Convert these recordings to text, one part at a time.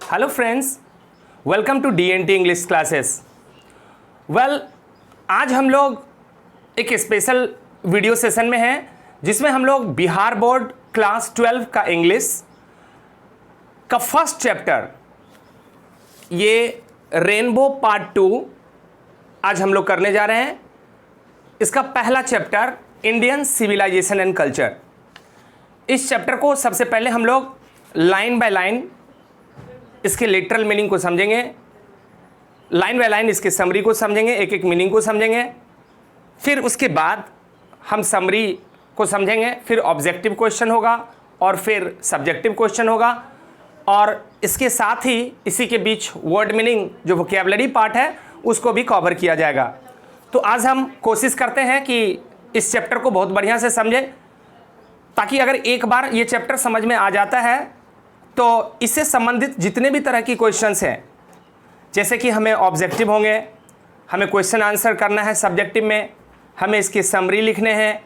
Hello friends, welcome to DNT English classes. Well, आज हम लोग एक स्पेशल वीडियो सेशन में हैं जिसमें हम लोग बिहार बोर्ड क्लास 12 का इंग्लिश का फर्स्ट चैप्टर ये रेनबो पार्ट 2 आज हम लोग करने जा रहे हैं। इसका पहला chapter Indian civilisation and culture. इस चैप्टर को सबसे पहले हम लोग लाइन बाय लाइन इसके लिटरल मीनिंग को समझेंगे, लाइन बाय लाइन इसके समरी को समझेंगे, एक एक मीनिंग को समझेंगे। फिर उसके बाद हम समरी को समझेंगे, फिर ऑब्जेक्टिव क्वेश्चन होगा और फिर सब्जेक्टिव क्वेश्चन होगा, और इसके साथ ही इसी के बीच वर्ड मीनिंग जो वोकैबुलरी पार्ट है उसको भी कवर किया जाएगा। तो आज हम कोशिश करते हैं कि इस चैप्टर को बहुत बढ़िया से समझें, ताकि अगर एक बार ये चैप्टर समझ में आ जाता है तो इससे संबंधित जितने भी तरह की क्वेश्चंस हैं, जैसे कि हमें ऑब्जेक्टिव होंगे, हमें क्वेश्चन आंसर करना है, सब्जेक्टिव में हमें इसकी समरी लिखने हैं,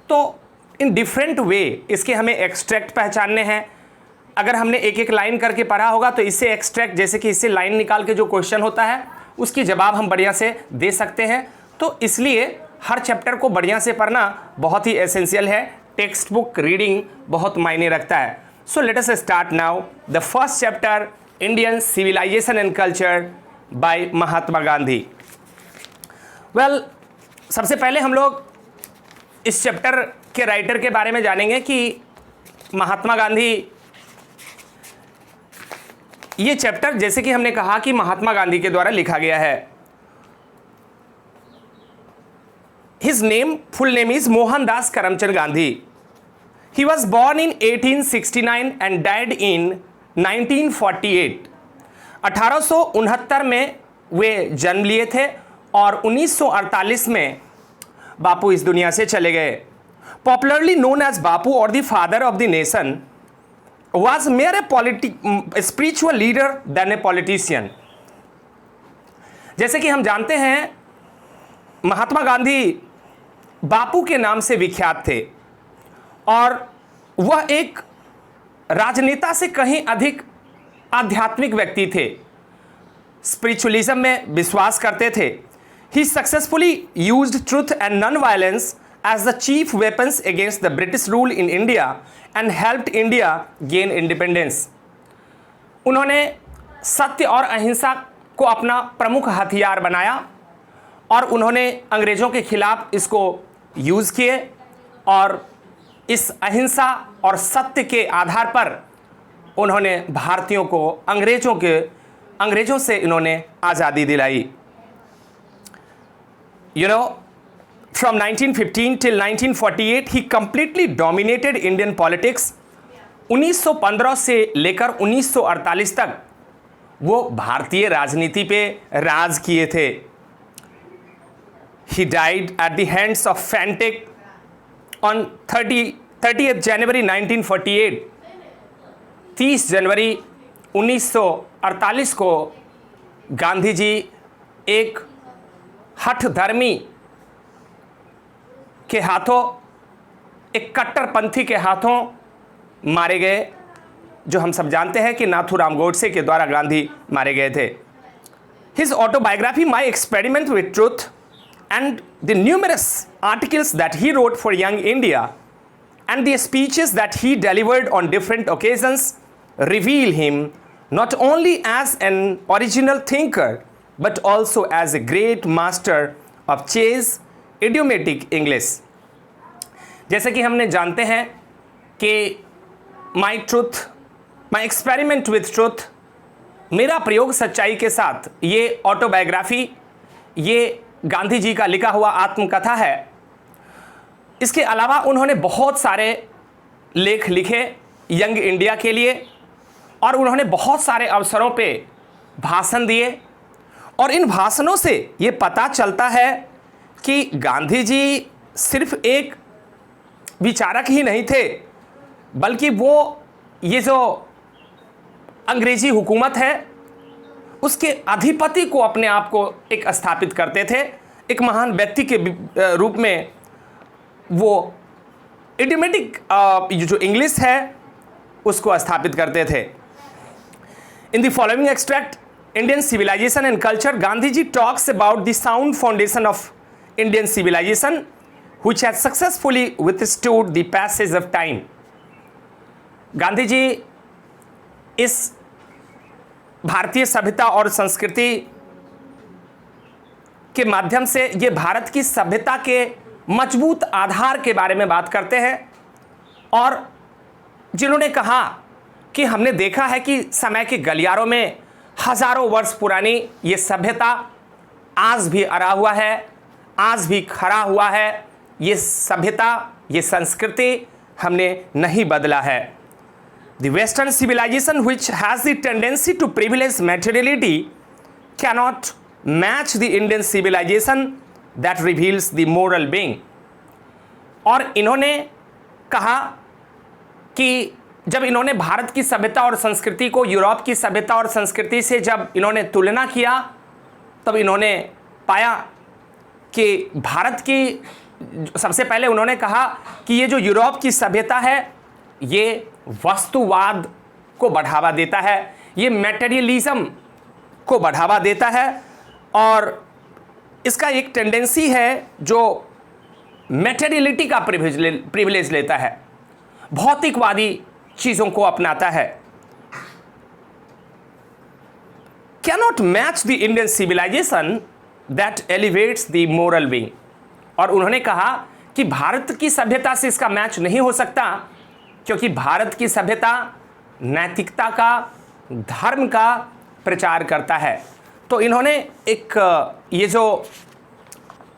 तो इन डिफरेंट वे इसके हमें एक्सट्रैक्ट पहचानने हैं। अगर हमने एक एक लाइन करके पढ़ा होगा तो इससे एक्सट्रैक्ट, जैसे कि इससे लाइन निकाल के जो क्वेश्चन होता है उसकी जवाब हम बढ़िया से दे सकते हैं। तो इसलिए हर चैप्टर को बढ़िया से पढ़ना बहुत ही एसेंशियल है। टेक्स्ट बुक रीडिंग बहुत मायने रखता है। So let us start now the first chapter, Indian Civilization and Culture by Mahatma Gandhi. Well, सबसे पहले हम लोग इस चैप्टर के राइटर के बारे में जानेंगे कि महात्मा गांधी, ये चैप्टर जैसे कि हमने कहा कि महात्मा गांधी के द्वारा लिखा गया है। His name, full name is Mohandas Karamchand Gandhi. He was born in 1869 and died in 1948। 1869 में वे जन्म लिए थे और 1948 में बापू इस दुनिया से चले गए। Popularly known as बापू और the father of the nation, was mere a spiritual leader than a politician। जैसे कि हम जानते हैं महात्मा गांधी बापू के नाम से विख्यात थे और वह एक राजनेता से कहीं अधिक आध्यात्मिक व्यक्ति थे, स्पिरिचुअलिज्म में विश्वास करते थे। He successfully used truth and non violence as the chief weapons against the British rule in India and helped India gain independence. उन्होंने सत्य और अहिंसा को अपना प्रमुख हथियार बनाया और उन्होंने अंग्रेज़ों के खिलाफ इसको यूज़ किए और इस अहिंसा और सत्य के आधार पर उन्होंने भारतीयों को अंग्रेज़ों से इन्होंने आज़ादी दिलाई। From 1915 till 1948 he completely dominated Indian politics. 1915 से लेकर 1948 तक वो भारतीय राजनीति पे राज किए थे। He died at the hands of fanatic on 30th January 1948। 30 जनवरी 1948 को गांधी जी एक हठधर्मी के हाथों, एक कट्टरपंथी के हाथों मारे गए, जो हम सब जानते हैं कि नाथूराम गोडसे के द्वारा गांधी मारे गए थे। His autobiography my experiment with truth and the numerous articles that he wrote for Young India and the speeches that he delivered on different occasions reveal him not only as an original thinker but also as a great master of Chay's idiomatic English। जैसे कि हमने जानते हैं कि my experiment with truth, मेरा प्रयोग सच्चाई के साथ, ये ऑटोबायोग्राफी, ये गांधी जी का लिखा हुआ आत्मकथा है। इसके अलावा उन्होंने बहुत सारे लेख लिखे यंग इंडिया के लिए और उन्होंने बहुत सारे अवसरों पे भाषण दिए, और इन भाषणों से ये पता चलता है कि गांधी जी सिर्फ एक विचारक ही नहीं थे, बल्कि वो ये जो अंग्रेजी हुकूमत है उसके अधिपति को अपने आप को एक स्थापित करते थे। एक महान व्यक्ति के रूप में वो इडियोमेटिक जो इंग्लिश है उसको स्थापित करते थे। In the following extract, Indian civilization and culture, Gandhiji talks about the sound foundation of Indian civilization, which has successfully withstood the passage of time. Gandhi ji इस भारतीय सभ्यता और संस्कृति के माध्यम से ये भारत की सभ्यता के मजबूत आधार के बारे में बात करते हैं, और जिन्होंने कहा कि हमने देखा है कि समय के गलियारों में हजारों वर्ष पुरानी ये सभ्यता आज भी अड़ा हुआ है, आज भी खड़ा हुआ है। ये सभ्यता, ये संस्कृति हमने नहीं बदला है। The Western civilization, which has the tendency to privilege materiality, cannot match the Indian civilization that reveals the moral being. और इन्होंने कहा कि जब इन्होंने भारत की सभ्यता और संस्कृति को यूरोप की सभ्यता और संस्कृति से जब इन्होंने तुलना किया, तब इन्होंने पाया कि भारत की, सबसे पहले उन्होंने कहा कि ये जो यूरोप की सभ्यता है ये वस्तुवाद को बढ़ावा देता है, ये मटेरियलिज्म को बढ़ावा देता है, और इसका एक टेंडेंसी है जो मटेरियलिटी का प्रिविलेज लेता है, भौतिकवादी चीज़ों को अपनाता है। Cannot match the Indian civilisation that elevates the moral being. और उन्होंने कहा कि भारत की सभ्यता से इसका मैच नहीं हो सकता, क्योंकि भारत की सभ्यता नैतिकता का, धर्म का प्रचार करता है। तो इन्होंने एक ये जो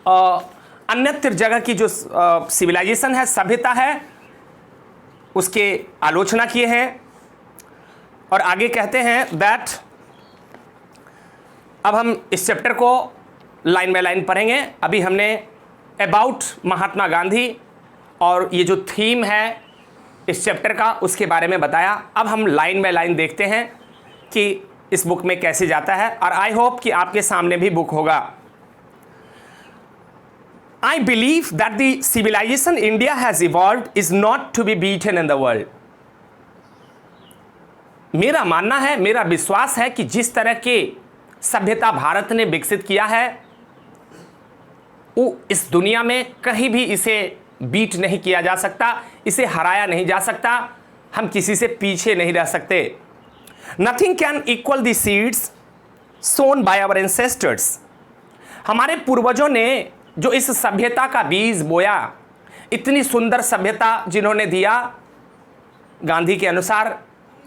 अन्यत्र जगह की जो सिविलाइजेशन है, सभ्यता है, उसके आलोचना किए हैं। और आगे कहते हैं दैट, अब हम इस चैप्टर को लाइन बाय लाइन पढ़ेंगे। अभी हमने अबाउट महात्मा गांधी और ये जो थीम है इस चैप्टर का, उसके बारे में बताया। अब हम लाइन बाय लाइन देखते हैं कि इस बुक में कैसे जाता है, और आई होप कि आपके सामने भी बुक होगा। I believe that the civilization India has evolved is not to be beaten in the world. मेरा मानना है, मेरा विश्वास है कि जिस तरह के सभ्यता भारत ने विकसित किया है, वो इस दुनिया में कहीं भी इसे बीट नहीं किया जा सकता, इसे हराया नहीं जा सकता, हम किसी से पीछे नहीं रह सकते। Nothing can equal the seeds sown by our ancestors. हमारे पूर्वजों ने जो इस सभ्यता का बीज बोया, इतनी सुंदर सभ्यता जिन्होंने दिया, गांधी के अनुसार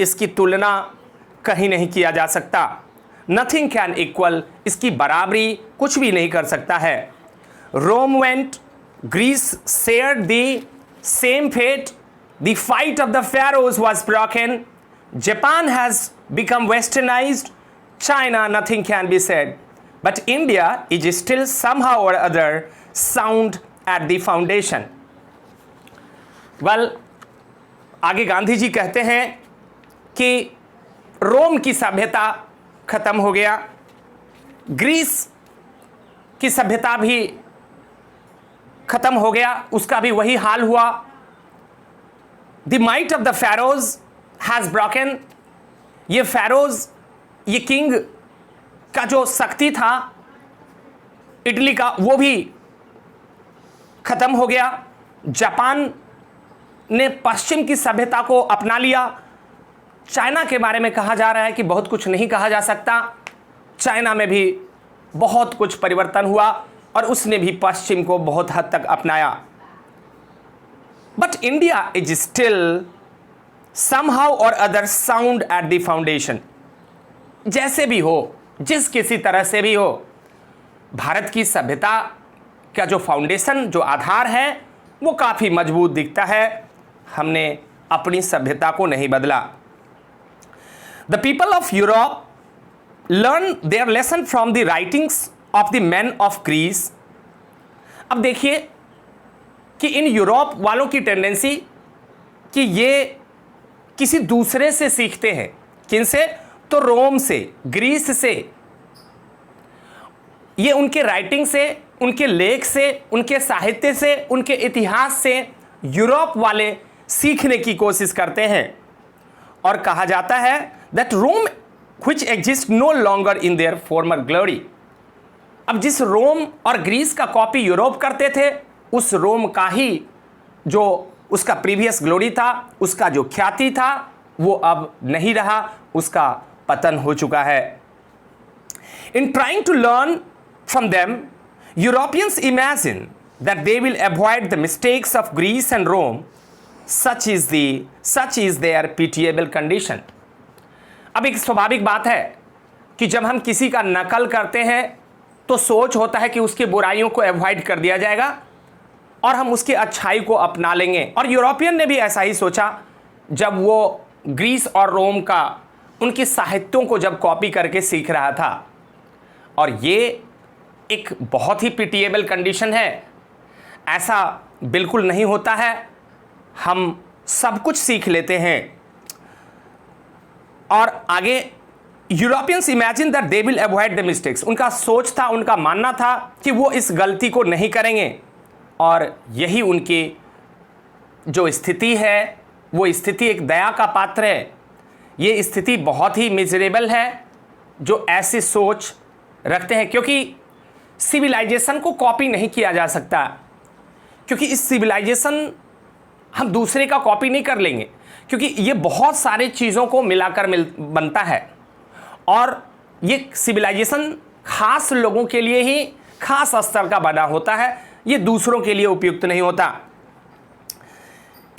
इसकी तुलना कहीं नहीं किया जा सकता। नथिंग कैन इक्वल, इसकी बराबरी कुछ भी नहीं कर सकता है। Rome went, Greece shared the same fate, the fight of the pharaohs was broken, Japan has become westernized, China nothing can be said. But India is still somehow or other sound at the foundation. Well, आगे गांधी जी कहते हैं कि रोम की सभ्यता खत्म हो गया, Greece की सभ्यता भी खत्म हो गया, उसका भी वही हाल हुआ। The might of the pharaohs has broken. ये pharaohs, ये किंग का जो शक्ति था इटली का, वो भी खत्म हो गया। जापान ने पश्चिम की सभ्यता को अपना लिया। चाइना के बारे में कहा जा रहा है कि बहुत कुछ नहीं कहा जा सकता, चाइना में भी बहुत कुछ परिवर्तन हुआ और उसने भी पश्चिम को बहुत हद तक अपनाया। But India is still somehow or other sound at the foundation. जैसे भी हो, जिस किसी तरह से भी हो, भारत की सभ्यता का जो फाउंडेशन, जो आधार है, वो काफ़ी मजबूत दिखता है। हमने अपनी सभ्यता को नहीं बदला। The people of Europe learn their lesson from the writings of the man of Greece. अब देखिए कि इन यूरोप वालों की टेंडेंसी कि ये किसी दूसरे से सीखते हैं। किनसे? तो रोम से, ग्रीस से। ये उनके राइटिंग से, उनके लेख से, उनके साहित्य से, उनके इतिहास से यूरोप वाले सीखने की कोशिश करते हैं। और कहा जाता है that Rome which exist no longer in their former glory। अब जिस रोम और ग्रीस का कॉपी यूरोप करते थे, उस रोम का ही जो उसका प्रीवियस ग्लोरी था, उसका जो ख्याति था, वो अब नहीं रहा, उसका पतन हो चुका है। In trying to learn from them, Europeans imagine that they will avoid the mistakes of Greece and Rome, such is their pitiable condition। अब एक स्वाभाविक बात है कि जब हम किसी का नकल करते हैं तो सोच होता है कि उसकी बुराइयों को अवॉइड कर दिया जाएगा और हम उसकी अच्छाई को अपना लेंगे। और यूरोपियन ने भी ऐसा ही सोचा जब वो ग्रीस और रोम का उनके साहित्यों को जब कॉपी करके सीख रहा था। और ये एक बहुत ही पिटिएबल कंडीशन है। ऐसा बिल्कुल नहीं होता है, हम सब कुछ सीख लेते हैं। और आगे Europeans imagine that they will avoid the mistakes. उनका सोच था, उनका मानना था कि वो इस गलती को नहीं करेंगे। और यही उनकी जो स्थिति है, वो स्थिति एक दया का पात्र है। ये स्थिति बहुत ही मिजरेबल है जो ऐसी सोच रखते हैं, क्योंकि सिविलाइजेशन को कॉपी नहीं किया जा सकता, क्योंकि इस सिविलाइजेशन हम दूसरे का कॉपी नहीं कर लेंगे, क्योंकि ये बहुत सारे चीज़ों को मिलाकर बनता है। और ये सिविलाइजेशन खास लोगों के लिए ही खास स्तर का बना होता है, ये दूसरों के लिए उपयुक्त नहीं होता।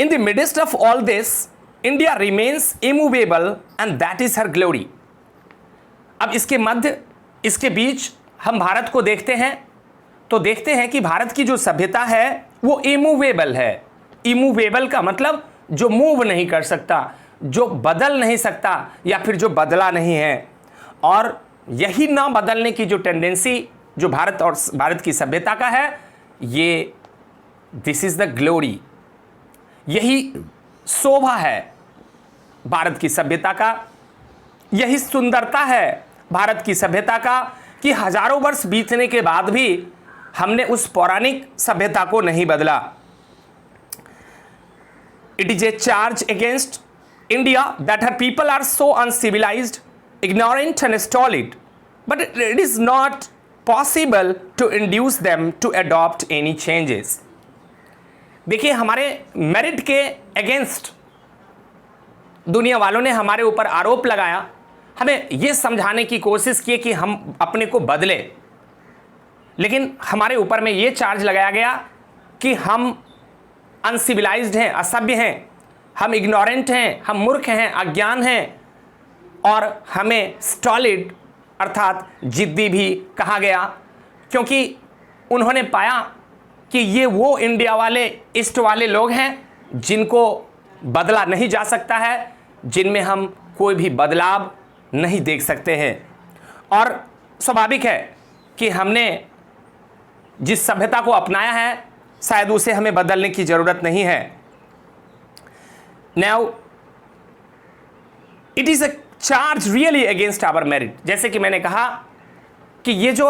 In the midst of all this India remains immovable and that is her glory. अब इसके बीच हम भारत को देखते हैं तो देखते हैं कि भारत की जो सभ्यता है वो इमूवेबल है। इमूवेबल का मतलब जो मूव नहीं कर सकता, जो बदल नहीं सकता, या फिर जो बदला नहीं है। और यही ना बदलने की जो टेंडेंसी जो भारत की सभ्यता का है, ये दिस इज द ग्लोरी, यही शोभा है भारत की सभ्यता का, यही सुंदरता है भारत की सभ्यता का कि हजारों वर्ष बीतने के बाद भी हमने उस पौराणिक सभ्यता को नहीं बदला। It is a charge against India that her people are so uncivilised, ignorant and stolid, but it is not possible to induce them to adopt any changes। देखिए, हमारे मेरिट के अगेंस्ट दुनिया वालों ने हमारे ऊपर आरोप लगाया, हमें यह समझाने की कोशिश की कि हम अपने को बदले, लेकिन हमारे ऊपर में यह चार्ज लगाया गया कि हम अनसिविलाइज्ड हैं, असभ्य हैं, हम इग्नोरेंट हैं, हम मूर्ख हैं, अज्ञान हैं, और हमें स्टॉलिड अर्थात जिद्दी भी कहा गया, क्योंकि उन्होंने पाया कि ये वो इंडिया वाले, ईस्ट वाले लोग हैं जिनको बदला नहीं जा सकता है, जिनमें हम कोई भी बदलाव नहीं देख सकते हैं। और स्वाभाविक है कि हमने जिस सभ्यता को अपनाया है शायद उसे हमें बदलने की ज़रूरत नहीं है। Now it is a charge really against our merit. जैसे कि मैंने कहा कि ये जो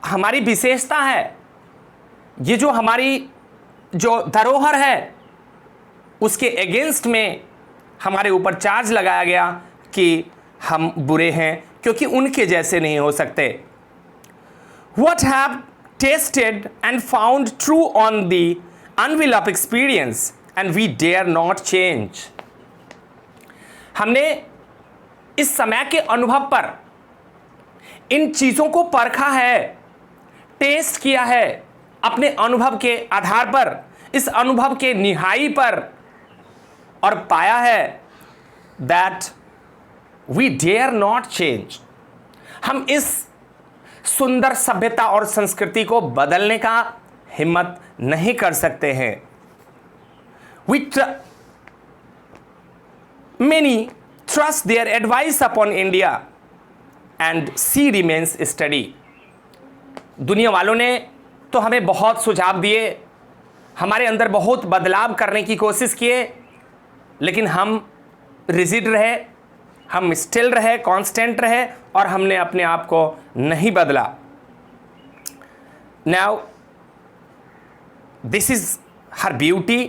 हमारी विशेषता है, ये जो हमारी जो धरोहर है, उसके अगेंस्ट में हमारे ऊपर चार्ज लगाया गया कि हम बुरे हैं क्योंकि उनके जैसे नहीं हो सकते। What have tasted and found true on the anvil of experience and we dare not change। हमने इस समय के अनुभव पर इन चीज़ों को परखा है, टेस्ट किया है, अपने अनुभव के आधार पर, इस अनुभव के निहाई पर, और पाया है that we dare not change। हम इस सुंदर सभ्यता और संस्कृति को बदलने का हिम्मत नहीं कर सकते हैं। Many trust their advice upon India and she remains steady। दुनिया वालों ने तो हमें बहुत सुझाव दिए, हमारे अंदर बहुत बदलाव करने की कोशिश किए, लेकिन हम रिजिड रहे, हम स्टिल रहे, कांस्टेंट रहे, और हमने अपने आप को नहीं बदला। Now this is her beauty,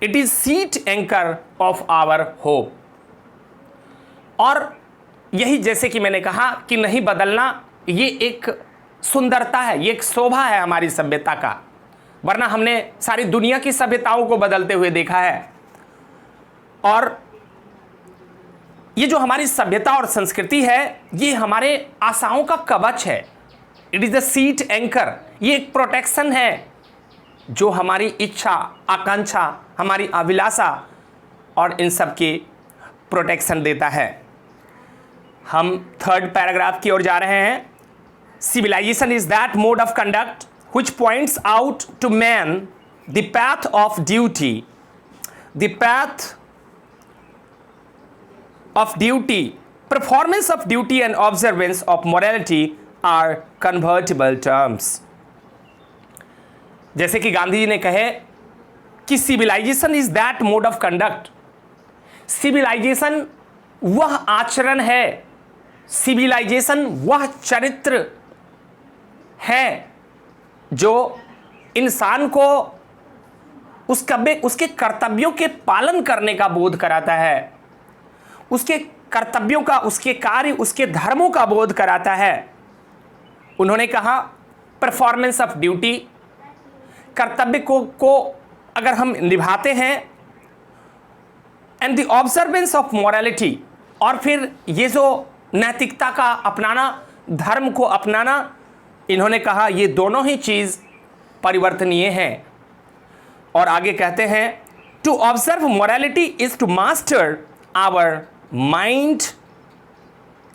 it is seat anchor of our hope. और यही जैसे कि मैंने कहा कि नहीं बदलना ये एक सुंदरता है, ये एक शोभा है हमारी सभ्यता का, वरना हमने सारी दुनिया की सभ्यताओं को बदलते हुए देखा है। और ये जो हमारी सभ्यता और संस्कृति है ये हमारे आशाओं का कवच है। It is the seat anchor, ये एक प्रोटेक्शन है जो हमारी इच्छा, आकांक्षा, हमारी अभिलाषा और इन सब की प्रोटेक्शन देता है। हम थर्ड पैराग्राफ की ओर जा रहे हैं। Civilisation is that mode of conduct which points out to man the path of duty, the path of duty, performance of duty and observance of morality are convertible terms। जैसे कि गांधी जी ने कहे कि civilisation is that mode of conduct, civilisation वह आचरण है, civilisation वह चरित्र है जो इंसान को उसके कर्तव्यों के पालन करने का बोध कराता है, उसके कर्तव्यों का, उसके कार्य, उसके धर्मों का बोध कराता है। उन्होंने कहा परफॉर्मेंस ऑफ ड्यूटी, कर्तव्य को अगर हम निभाते हैं, and the observance of morality, और फिर ये जो नैतिकता का अपनाना, धर्म को अपनाना, इन्होंने कहा ये दोनों ही चीज़ परिवर्तनीय हैं। और आगे कहते हैं to observe morality is to master our mind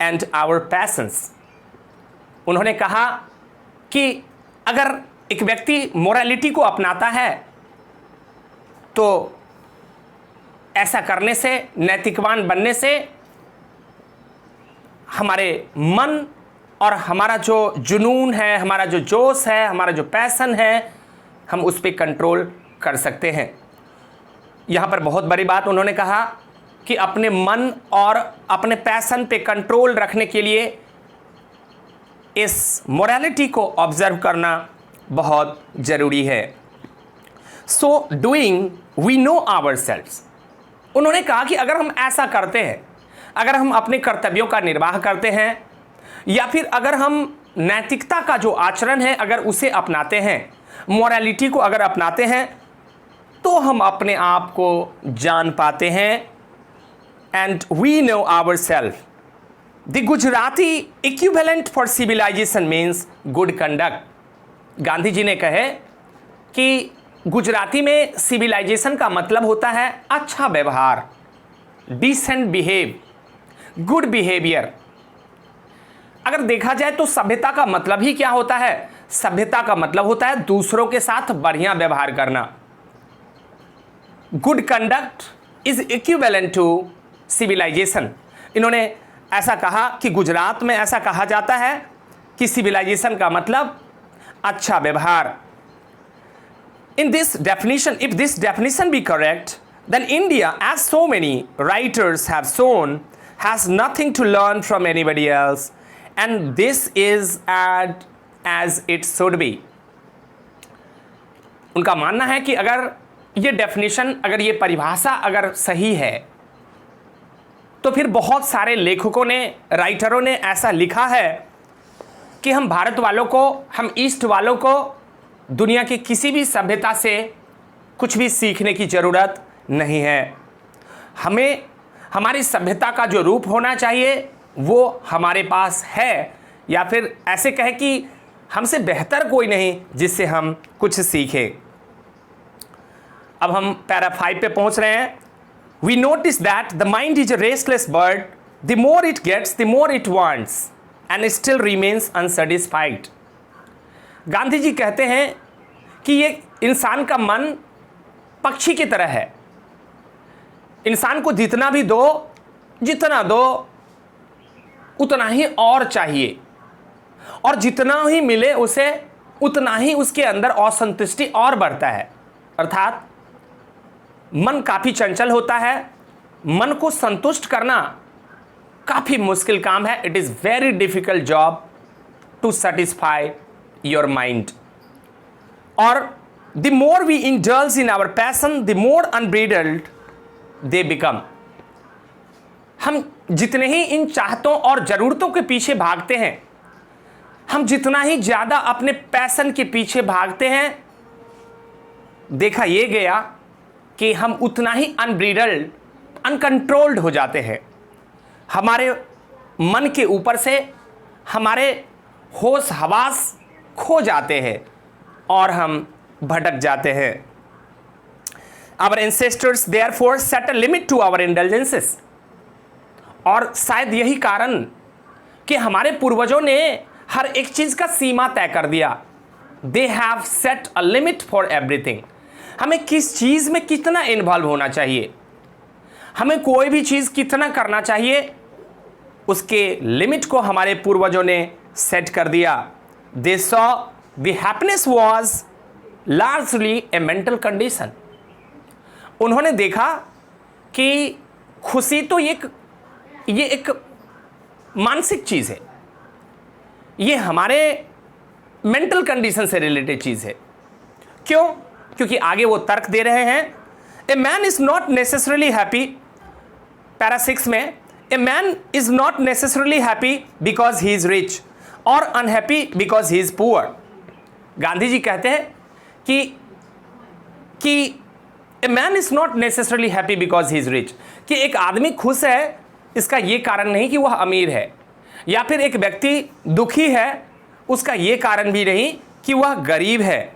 and our passions. उन्होंने कहा कि अगर एक व्यक्ति मोरालिटी को अपनाता है तो ऐसा करने से, नैतिकवान बनने से हमारे मन और हमारा जो जुनून है, हमारा जो जोश है, हमारा जो पैशन है, हम उस पर कंट्रोल कर सकते हैं। यहाँ पर बहुत बड़ी बात उन्होंने कहा कि अपने मन और अपने पैशन पे कंट्रोल रखने के लिए इस मोरालिटी को ऑब्जर्व करना बहुत ज़रूरी है। So doing we know ourselves, उन्होंने कहा कि अगर हम ऐसा करते हैं, अगर हम अपने कर्तव्यों का निर्वाह करते हैं, या फिर अगर हम नैतिकता का जो आचरण है अगर उसे अपनाते हैं, मोरालिटी को अगर अपनाते हैं, तो हम अपने आप को जान पाते हैं। And we know ourselves. The Gujarati equivalent for civilization means good conduct. Gandhi ji ने कहे कि गुजराती में सिविलाइजेशन का मतलब होता है अच्छा व्यवहार, डिसेंट बिहेव, गुड बिहेवियर। अगर देखा जाए तो सभ्यता का मतलब ही क्या होता है? सभ्यता का मतलब होता है दूसरों के साथ बढ़िया व्यवहार करना। Good conduct is equivalent to civilisation. इन्होंने ऐसा कहा कि गुजरात में ऐसा कहा जाता है कि सिविलाइजेशन का मतलब अच्छा व्यवहार। In this definition, if this definition be correct, then India, as so many writers have shown, has nothing to learn from anybody else, and this is as it should be। उनका मानना है कि अगर ये डेफिनेशन, अगर ये परिभाषा अगर सही है, तो फिर बहुत सारे लेखकों ने, राइटरों ने ऐसा लिखा है कि हम भारत वालों को, हम ईस्ट वालों को दुनिया की किसी भी सभ्यता से कुछ भी सीखने की ज़रूरत नहीं है। हमें हमारी सभ्यता का जो रूप होना चाहिए वो हमारे पास है, या फिर ऐसे कहे कि हमसे बेहतर कोई नहीं जिससे हम कुछ सीखें। अब हम पैरा 5 पे पहुंच रहे हैं। We notice that the mind is a restless bird, the more it gets the more it wants and still remains unsatisfied. Gandhi ji कहते हैं कि ये इंसान का मन पक्षी की तरह है। इंसान को जितना भी दो, जितना दो उतना ही और चाहिए, और जितना ही मिले उसे उतना ही उसके अंदर असंतुष्टि और बढ़ता है। अर्थात मन काफ़ी चंचल होता है, मन को संतुष्ट करना काफ़ी मुश्किल काम है। It is very difficult job to satisfy your mind. और the more we indulge in our passion, the more unbridled they become. हम जितने ही इन चाहतों और ज़रूरतों के पीछे भागते हैं, हम जितना ही ज़्यादा अपने पैशन के पीछे भागते हैं, देखा यह गया कि हम उतना ही अनब्रिडल्ड, अनकंट्रोल्ड हो जाते हैं। हमारे मन के ऊपर से हमारे होश हवास खो जाते हैं और हम भटक जाते हैं। Our ancestors therefore set a limit to our indulgences। और शायद यही कारण कि हमारे पूर्वजों ने हर एक चीज का सीमा तय कर दिया। They have set a limit for everything। हमें किस चीज में कितना इन्वॉल्व होना चाहिए, हमें कोई भी चीज कितना करना चाहिए, उसके लिमिट को हमारे पूर्वजों ने सेट कर दिया। They saw the happiness was largely a mental condition। उन्होंने देखा कि खुशी तो ये एक मानसिक चीज़ है, ये हमारे मेंटल कंडीशन से रिलेटेड चीज़ है। क्यों? क्योंकि आगे वो तर्क दे रहे हैं, a man is not necessarily happy, para 6 में, a man is not necessarily happy because he is rich or unhappy because he is poor. Gandhi ji कहते हैं कि a man is not necessarily happy because he is rich, कि एक आदमी खुश है इसका ये कारण नहीं कि वह अमीर है, या फिर एक व्यक्ति दुखी है उसका ये कारण भी नहीं कि वह गरीब है,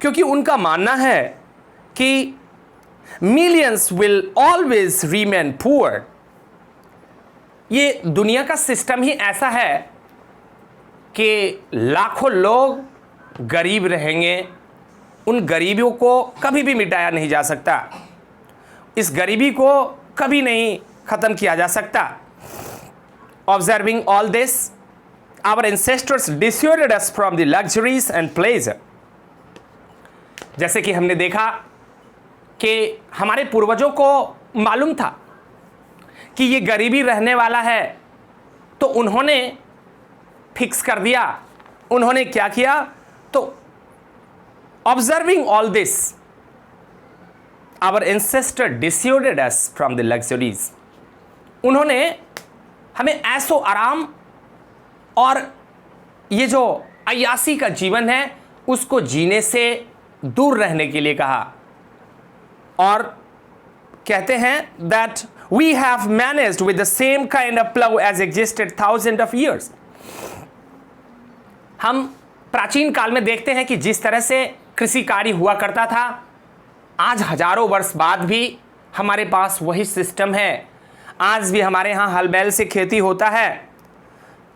क्योंकि उनका मानना है कि millions will always remain poor. ये दुनिया का सिस्टम ही ऐसा है कि लाखों लोग गरीब रहेंगे, उन गरीबियों को कभी भी मिटाया नहीं जा सकता, इस गरीबी को कभी नहीं ख़त्म किया जा सकता। Observing all this, our ancestors dissuaded us from the luxuries and pleasure. जैसे कि हमने देखा कि हमारे पूर्वजों को मालूम था कि ये गरीबी रहने वाला है, तो उन्होंने फिक्स कर दिया। उन्होंने क्या किया? तो observing all this, our ancestor dissuaded us from the luxuries. उन्होंने हमें ऐसो आराम और ये जो अय्यासी का जीवन है उसको जीने से दूर रहने के लिए कहा, और कहते हैं that we have managed with the same kind of plough as existed thousand of years. हम प्राचीन काल में देखते हैं कि जिस तरह से कृषि कार्य हुआ करता था, आज हजारों वर्ष बाद भी हमारे पास वही सिस्टम है। आज भी हमारे यहाँ हल बैल से खेती होता है।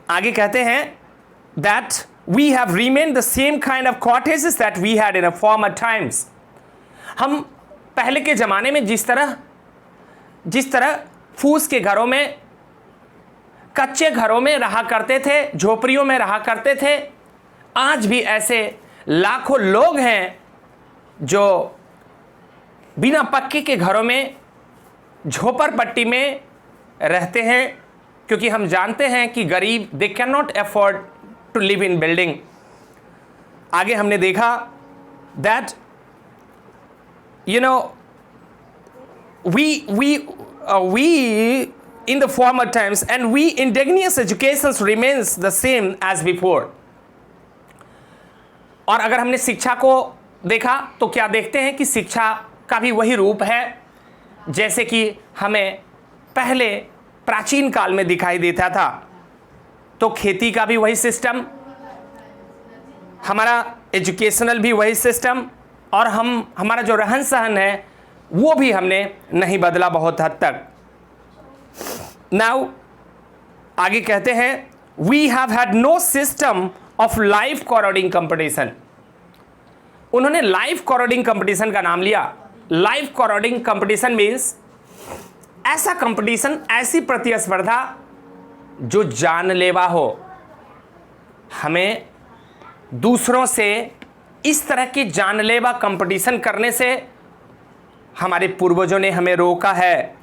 आगे कहते हैं that we have remain the same kind of cottages that we had in a former times. हम पहले के ज़माने में जिस तरह फूस के घरों में, कच्चे घरों में रहा करते थे, झोपड़ियों में रहा करते थे, आज भी ऐसे लाखों लोग हैं जो बिना पक्के के घरों में, झोपड़पट्टी में रहते हैं, क्योंकि हम जानते हैं कि गरीब they can not afford to live in building. आगे हमने देखा that you know we in the former times and we indigenous education remains the same as before। और अगर हमने शिक्षा को देखा तो क्या देखते हैं कि शिक्षा का भी वही रूप है जैसे कि हमें पहले प्राचीन काल में दिखाई देता था। तो खेती का भी वही सिस्टम, हमारा एजुकेशनल भी वही सिस्टम, और हमारा जो रहन सहन है वो भी हमने नहीं बदला बहुत हद तक। नाउ आगे कहते हैं we have had no system of life corroding competition. उन्होंने लाइफ कॉरोडिंग कंपटीशन का नाम लिया। लाइफ कॉरोडिंग कंपटीशन मीन्स ऐसा कंपटीशन, ऐसी प्रतिस्पर्धा जो जानलेवा हो। हमें दूसरों से इस तरह की जानलेवा कंपटीशन करने से हमारे पूर्वजों ने हमें रोका है।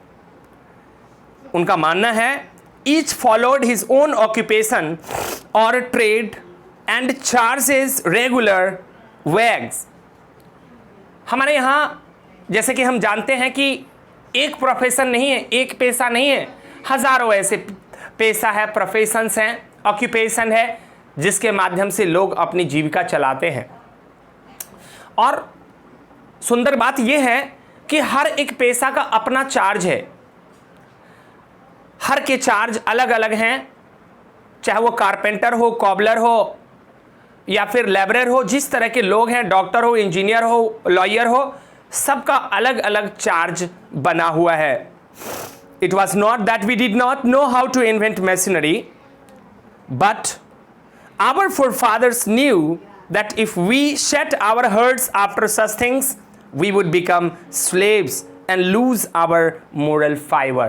उनका मानना है each followed his own occupation और ट्रेड एंड चार्जेस रेगुलर वेग्स। हमारे यहाँ जैसे कि हम जानते हैं कि एक प्रोफेशन नहीं है, एक पेशा नहीं है, हज़ारों ऐसे पेशा है, प्रोफेशंस हैं, ऑक्यूपेशन है जिसके माध्यम से लोग अपनी जीविका चलाते हैं। और सुंदर बात यह है कि हर एक पेशा का अपना चार्ज है, हर के चार्ज अलग अलग हैं, चाहे वो कारपेंटर हो, कॉबलर हो या फिर लेबरर हो, जिस तरह के लोग हैं, डॉक्टर हो, इंजीनियर हो, लॉयर हो, सबका अलग अलग चार्ज बना हुआ है। It was not that we did not know how to invent machinery, but our forefathers knew that if we set our hearts after such things, we would become slaves and lose our moral fiber.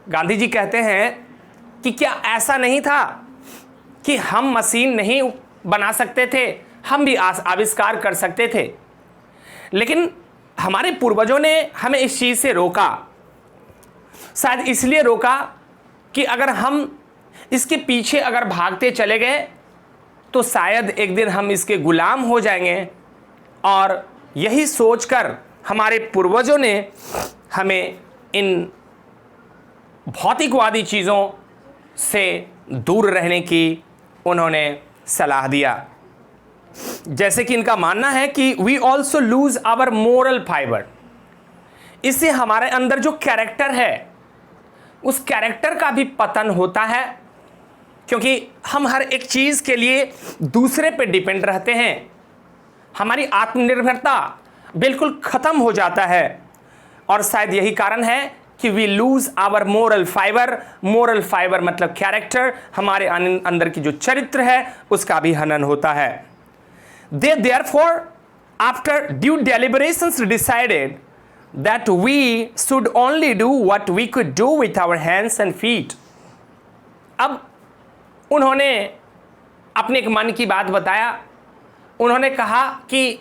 Gandhi ji कहते हैं कि क्या ऐसा नहीं था कि हम machine नहीं बना सकते थे, हम भी आविष्कार कर सकते थे, लेकिन हमारे पूर्वजों ने हमें इस चीज़ से रोका। शायद इसलिए रोका कि अगर हम इसके पीछे अगर भागते चले गए तो शायद एक दिन हम इसके गुलाम हो जाएंगे, और यही सोचकर हमारे पूर्वजों ने हमें इन भौतिकवादी चीज़ों से दूर रहने की उन्होंने सलाह दिया। जैसे कि इनका मानना है कि we also lose our moral fibre, इससे हमारे अंदर जो कैरेक्टर है उस कैरेक्टर का भी पतन होता है, क्योंकि हम हर एक चीज़ के लिए दूसरे पे डिपेंड रहते हैं, हमारी आत्मनिर्भरता बिल्कुल ख़त्म हो जाता है, और शायद यही कारण है कि we lose our moral fibre. Moral fibre मतलब कैरेक्टर, हमारे अंदर की जो चरित्र है उसका भी हनन होता है। They therefore after due deliberations decided that we should only do what we could do with our hands and feet. अब उन्होंने अपने एक मन की बात बताया। उन्होंने कहा कि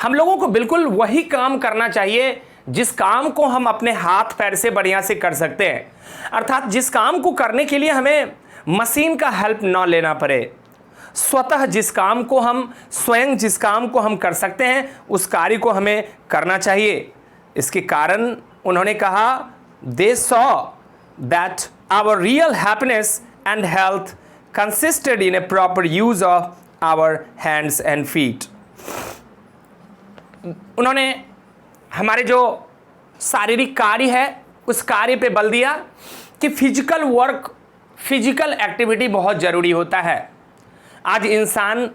हम लोगों को बिल्कुल वही काम करना चाहिए जिस काम को हम अपने हाथ पैर से बढ़िया से कर सकते हैं, अर्थात जिस काम को करने के लिए हमें मशीन का हेल्प ना लेना पड़े। स्वतः जिस काम को हम स्वयं जिस काम को हम कर सकते हैं उस कार्य को हमें करना चाहिए। इसके कारण उन्होंने कहा they saw that our real happiness and health consisted in a proper use of our hands and feet. उन्होंने हमारे जो शारीरिक कार्य है उस कार्य पे बल दिया कि फिजिकल वर्क, फिजिकल एक्टिविटी बहुत ज़रूरी होता है। आज इंसान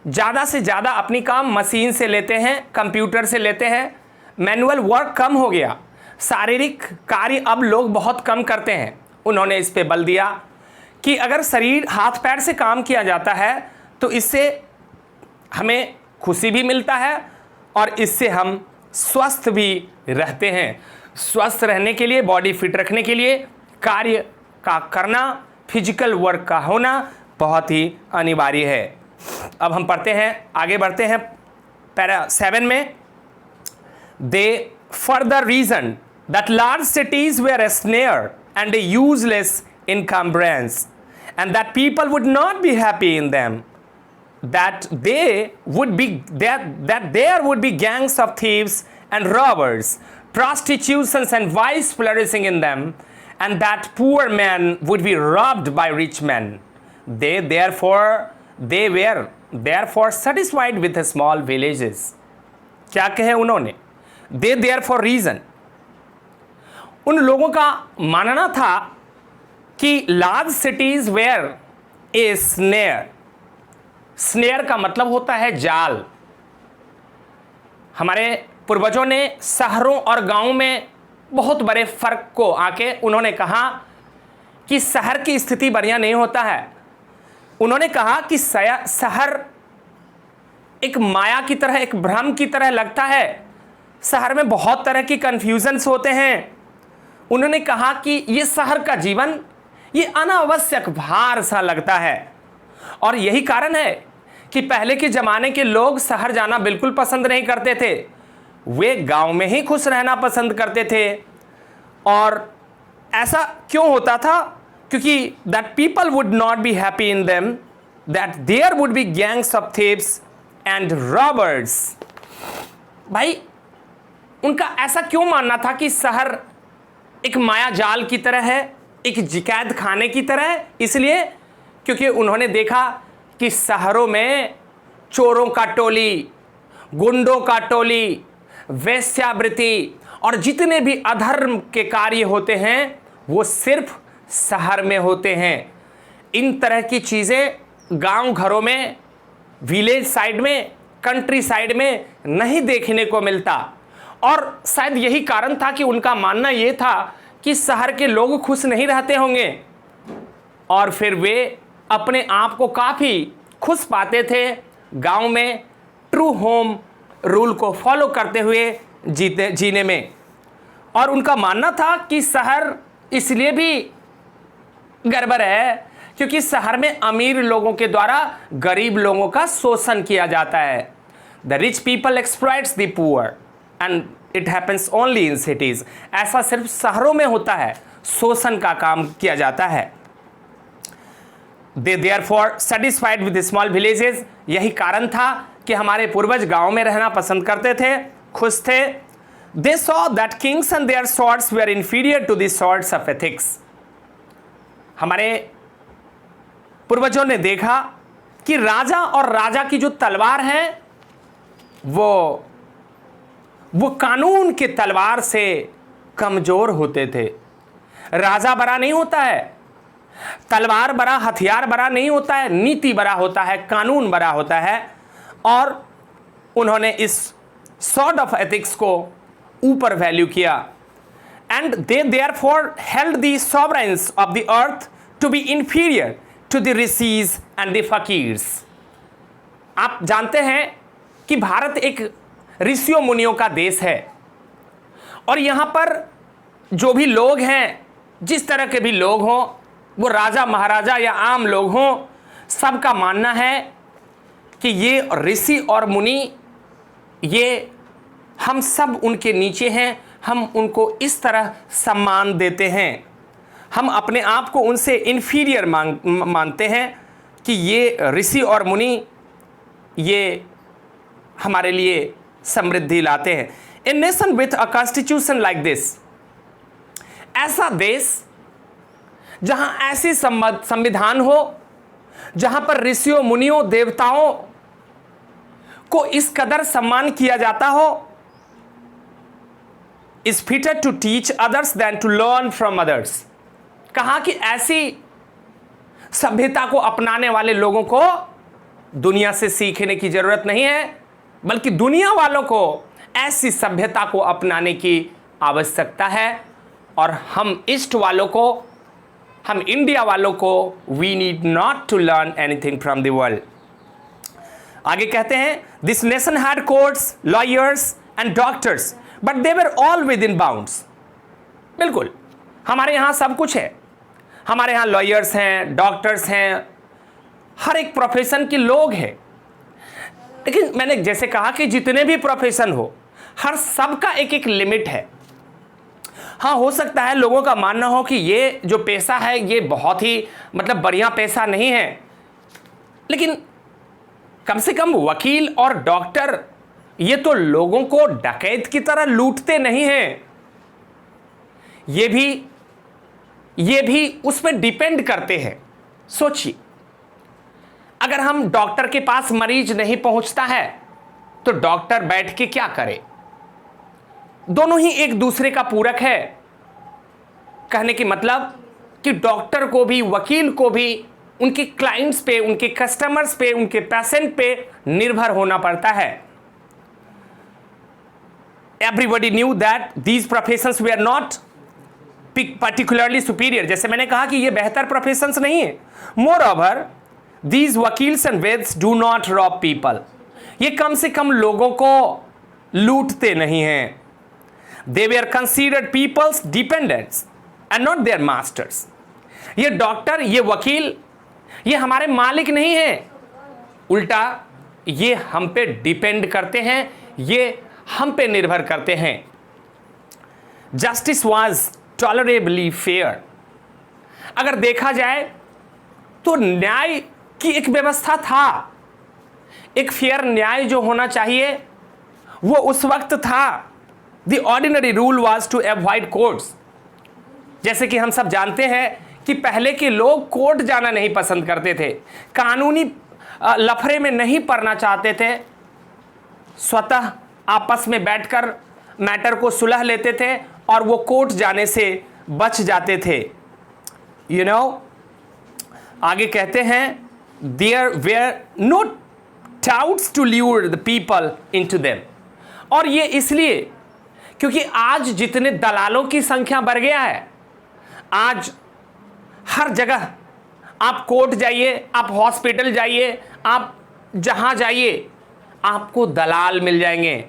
ज़्यादा से ज़्यादा अपनी काम मशीन से लेते हैं, कंप्यूटर से लेते हैं, मैनुअल वर्क कम हो गया, शारीरिक कार्य अब लोग बहुत कम करते हैं। उन्होंने इस पे बल दिया कि अगर शरीर हाथ पैर से काम किया जाता है तो इससे हमें खुशी भी मिलता है और इससे हम स्वस्थ भी रहते हैं। स्वस्थ रहने के लिए, बॉडी फिट रखने के लिए कार्य का करना, फिजिकल वर्क का होना बहुत ही अनिवार्य है। अब हम पढ़ते हैं, आगे बढ़ते हैं पैरा 7 में। They further reasoned that large cities were a snare and a useless encumbrance, and that people would not be happy in them, that there would be gangs of thieves and robbers, prostitutions and vice flourishing in them, and that poor men would be robbed by rich men. They were therefore satisfied with the small villages. क्या कहे उन्होंने? They therefore reason, उन लोगों का मानना था कि large cities were a snare. snare का मतलब होता है जाल। हमारे पूर्वजों ने शहरों और गांवों में बहुत बड़े फर्क को आके उन्होंने कहा कि शहर की स्थिति बढ़िया नहीं होता है। उन्होंने कहा कि शहर एक माया की तरह, एक भ्रम की तरह लगता है। शहर में बहुत तरह की कन्फ्यूजन्स होते हैं। उन्होंने कहा कि ये शहर का जीवन ये अनावश्यक भार सा लगता है, और यही कारण है कि पहले के ज़माने के लोग शहर जाना बिल्कुल पसंद नहीं करते थे, वे गांव में ही खुश रहना पसंद करते थे। और ऐसा क्यों होता था? क्योंकि that people would not be happy in them, that there would be gangs of thieves and robbers. भाई उनका ऐसा क्यों मानना था कि शहर एक माया जाल की तरह है, एक कैद खाने की तरह है। इसलिए क्योंकि उन्होंने देखा कि शहरों में चोरों का टोली, गुंडों का टोली, वेश्यावृत्ति और जितने भी अधर्म के कार्य होते हैं वो सिर्फ शहर में होते हैं। इन तरह की चीज़ें गांव घरों में, विलेज साइड में, कंट्री साइड में नहीं देखने को मिलता। और शायद यही कारण था कि उनका मानना यह था कि शहर के लोग खुश नहीं रहते होंगे और फिर वे अपने आप को काफ़ी खुश पाते थे गांव में ट्रू होम रूल को फॉलो करते हुए जीने में। और उनका मानना था कि शहर इसलिए भी गड़बड़ है क्योंकि शहर में अमीर लोगों के द्वारा गरीब लोगों का शोषण किया जाता है। The rich people exploits the poor and it happens only in cities. ऐसा सिर्फ शहरों में होता है, शोषण का काम किया जाता है। They therefore satisfied with small villages. यही कारण था कि हमारे पूर्वज गांव में रहना पसंद करते थे, खुश थे। They saw that kings and their swords were inferior to the swords of ethics. हमारे पूर्वजों ने देखा कि राजा और राजा की जो तलवार है वो कानून के तलवार से कमजोर होते थे। राजा बड़ा नहीं होता है, तलवार बड़ा, हथियार बड़ा नहीं होता है, नीति बड़ा होता है, कानून बड़ा होता है। और उन्होंने इस सॉर्ड ऑफ एथिक्स को ऊपर वैल्यू किया। And they therefore held the sovereigns of the earth to be inferior to the rishis and the fakirs. आप जानते हैं कि भारत एक ऋषियों मुनियों का देश है और यहाँ पर जो भी लोग हैं, जिस तरह के भी लोग हों, वो राजा महाराजा या आम लोग हों, सबका मानना है कि ये ऋषि और मुनि, ये हम सब उनके नीचे हैं, हम उनको इस तरह सम्मान देते हैं, हम अपने आप को उनसे इन्फीरियर मानते हैं कि ये ऋषि और मुनि ये हमारे लिए समृद्धि लाते हैं। A nation with a constitution like this, ऐसा देश जहां ऐसी संविधान हो, जहां पर ऋषियों मुनियों देवताओं को इस कदर सम्मान किया जाता हो, is fitter to teach others than to learn from others. कहा कि ऐसी सभ्यता को अपनाने वाले लोगों को दुनिया से सीखने की जरूरत नहीं है, बल्कि दुनिया वालों को ऐसी सभ्यता को अपनाने की आवश्यकता है। और हम ईस्ट वालों को, हम इंडिया वालों को, we need not to learn anything from the world. आगे कहते हैं, this nation had courts, lawyers and doctors but they were all within bounds. बिल्कुल, हमारे यहाँ सब कुछ है, हमारे यहाँ लॉयर्स हैं, डॉक्टर्स हैं, हर एक प्रोफेशन के लोग हैं। लेकिन मैंने जैसे कहा कि जितने भी प्रोफेशन हो, हर सब का एक एक लिमिट है। हाँ, हो सकता है लोगों का मानना हो कि ये जो पेशा है ये बहुत ही मतलब बढ़िया पेशा नहीं है, लेकिन कम से कम वकील और डॉक्टर ये तो लोगों को डकैत की तरह लूटते नहीं हैं। ये भी उस पर डिपेंड करते हैं। सोचिए, अगर हम डॉक्टर के पास मरीज नहीं पहुंचता है तो डॉक्टर बैठ के क्या करे? दोनों ही एक दूसरे का पूरक है। कहने की मतलब कि डॉक्टर को भी, वकील को भी उनके क्लाइंट्स पे, उनके कस्टमर्स पे, उनके पेशेंट पे निर्भर होना पड़ता है। Everybody knew that these professions were not particularly superior। जैसे मैंने कहा कि ये बेहतर प्रोफेशंस नहीं है। Moreover, these वकील्स and vets do not rob people। ये कम से कम लोगों को लूटते नहीं हैं। They were considered people's dependents and not their masters। ये डॉक्टर, ये वकील, ये हमारे मालिक नहीं हैं, उल्टा ये हम पे डिपेंड करते हैं, ये हम पे निर्भर करते हैं। Justice was tolerably fair. अगर देखा जाए तो न्याय की एक व्यवस्था था। एक फेयर न्याय जो होना चाहिए वो उस वक्त था। The ordinary rule was to avoid courts. जैसे कि हम सब जानते हैं कि पहले के लोग कोर्ट जाना नहीं पसंद करते थे, कानूनी लफड़े में नहीं पड़ना चाहते थे, स्वतः आपस में बैठकर मैटर को सुलह लेते थे और वो कोर्ट जाने से बच जाते थे। यू नो, आगे कहते हैं there were no touts to lure the people into them. और ये इसलिए क्योंकि आज जितने दलालों की संख्या बढ़ गया है, आज हर जगह आप कोर्ट जाइए, आप हॉस्पिटल जाइए, आप जहां जाइए आपको दलाल मिल जाएंगे।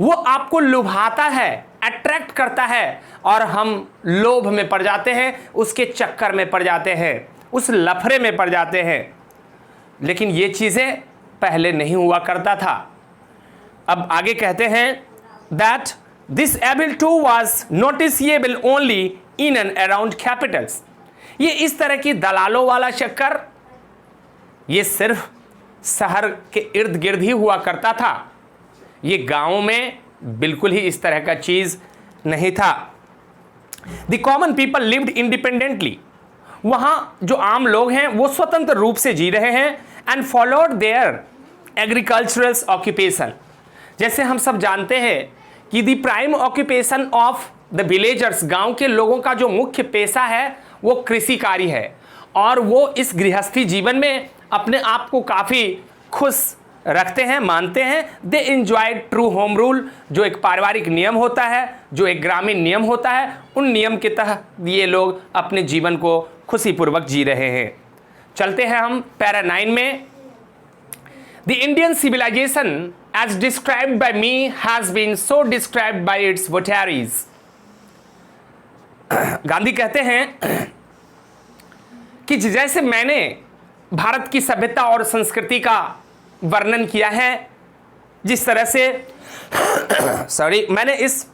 वो आपको लुभाता है, अट्रैक्ट करता है और हम लोभ में पड़ जाते हैं, उसके चक्कर में पड़ जाते हैं, उस लफड़े में पड़ जाते हैं। लेकिन ये चीज़ें पहले नहीं हुआ करता था। अब आगे कहते हैं that this able to was noticeable only in and around capitals. ये इस तरह की दलालों वाला चक्कर ये सिर्फ शहर के इर्द गिर्द ही हुआ करता था, ये गांवों में बिल्कुल ही इस तरह का चीज नहीं था। The common people lived independently. वहां जो आम लोग हैं वो स्वतंत्र रूप से जी रहे हैं and followed there agricultural occupation. जैसे हम सब जानते हैं कि the prime occupation of the villagers, गांव के लोगों का जो मुख्य पेशा है वो कृषि कार्य है और वो इस गृहस्थी जीवन में अपने आप को काफ़ी खुश रखते हैं, मानते हैं। They enjoy true home rule, जो एक पारिवारिक नियम होता है, जो एक ग्रामीण नियम होता है, उन नियम के तहत ये लोग अपने जीवन को खुशीपूर्वक जी रहे हैं। चलते हैं हम पैरा 9 में। The Indian civilization as described by me has been so described by its votaries. Gandhi कहते हैं कि जैसे मैंने भारत की सभ्यता और संस्कृति का वर्णन किया है, जिस तरह से मैंने इस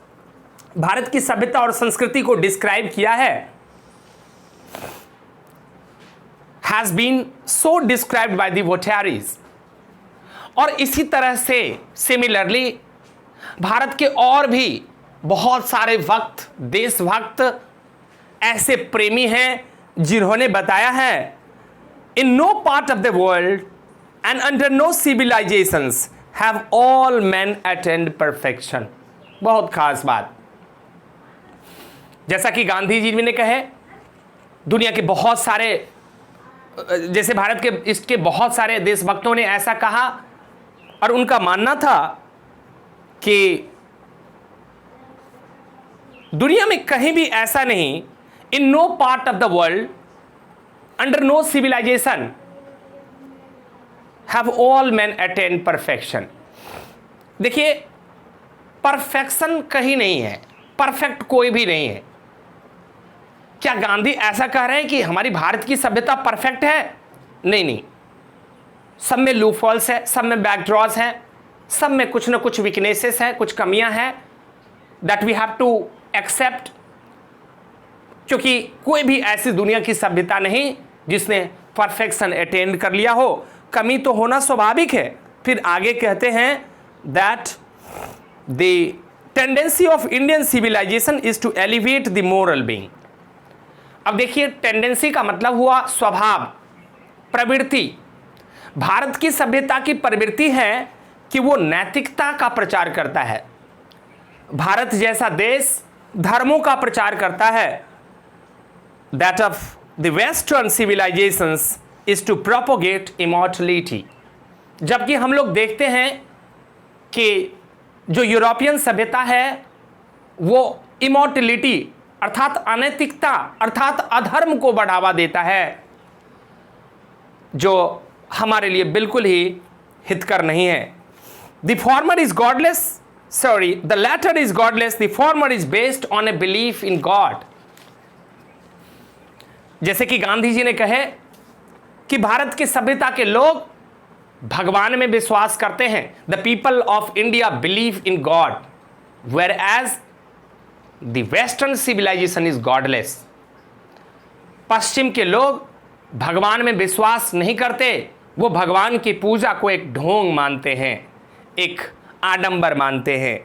भारत की सभ्यता और संस्कृति को डिस्क्राइब किया है, has been so described by the votaries. और इसी तरह से सिमिलरली भारत के और भी बहुत सारे वक्त देशभक्त ऐसे प्रेमी हैं जिन्होंने बताया है in no part of the world and under no civilisations have all man attained perfection. बहुत खास बात, जैसा कि गांधी जी ने कहे, दुनिया के बहुत सारे, जैसे भारत के इसके बहुत सारे देशभक्तों ने ऐसा कहा और उनका मानना था कि दुनिया में कहीं भी ऐसा नहीं, in no part of the world under no civilisation have all man attain perfection. देखिए, परफेक्शन कहीं नहीं है, परफेक्ट कोई भी नहीं है। क्या गांधी ऐसा कह रहे हैं कि हमारी भारत की सभ्यता परफेक्ट है? नहीं नहीं, सब में लूपहोल्स है, सब में बैकडॉर्स हैं, सब में कुछ ना कुछ वीकनेसेस हैं, कुछ कमियां हैं that we have to accept. क्योंकि कोई भी ऐसी दुनिया की सभ्यता नहीं जिसने परफेक्शन अटेंड कर लिया हो, कमी तो होना स्वाभाविक है। फिर आगे कहते हैं that the tendency of Indian civilisation is to elevate the moral being. अब देखिए, टेंडेंसी का मतलब हुआ स्वभाव, प्रवृत्ति। भारत की सभ्यता की प्रवृत्ति है कि वो नैतिकता का प्रचार करता है। भारत जैसा देश धर्मों का प्रचार करता है। That of the western civilisations is to propagate immorality. जबकि हम लोग देखते हैं कि जो यूरोपियन सभ्यता है वो इमॉर्टलिटी अर्थात अनैतिकता अर्थात अधर्म को बढ़ावा देता है, जो हमारे लिए बिल्कुल ही हितकर नहीं है। The former is godless, the latter is godless, the former is based on a belief in God. जैसे कि गांधी जी ने कहे कि भारत की सभ्यता के लोग भगवान में विश्वास करते हैं। The people of India believe in God, whereas the western civilization is godless. पश्चिम के लोग भगवान में विश्वास नहीं करते, वो भगवान की पूजा को एक ढोंग मानते हैं, एक आडंबर मानते हैं।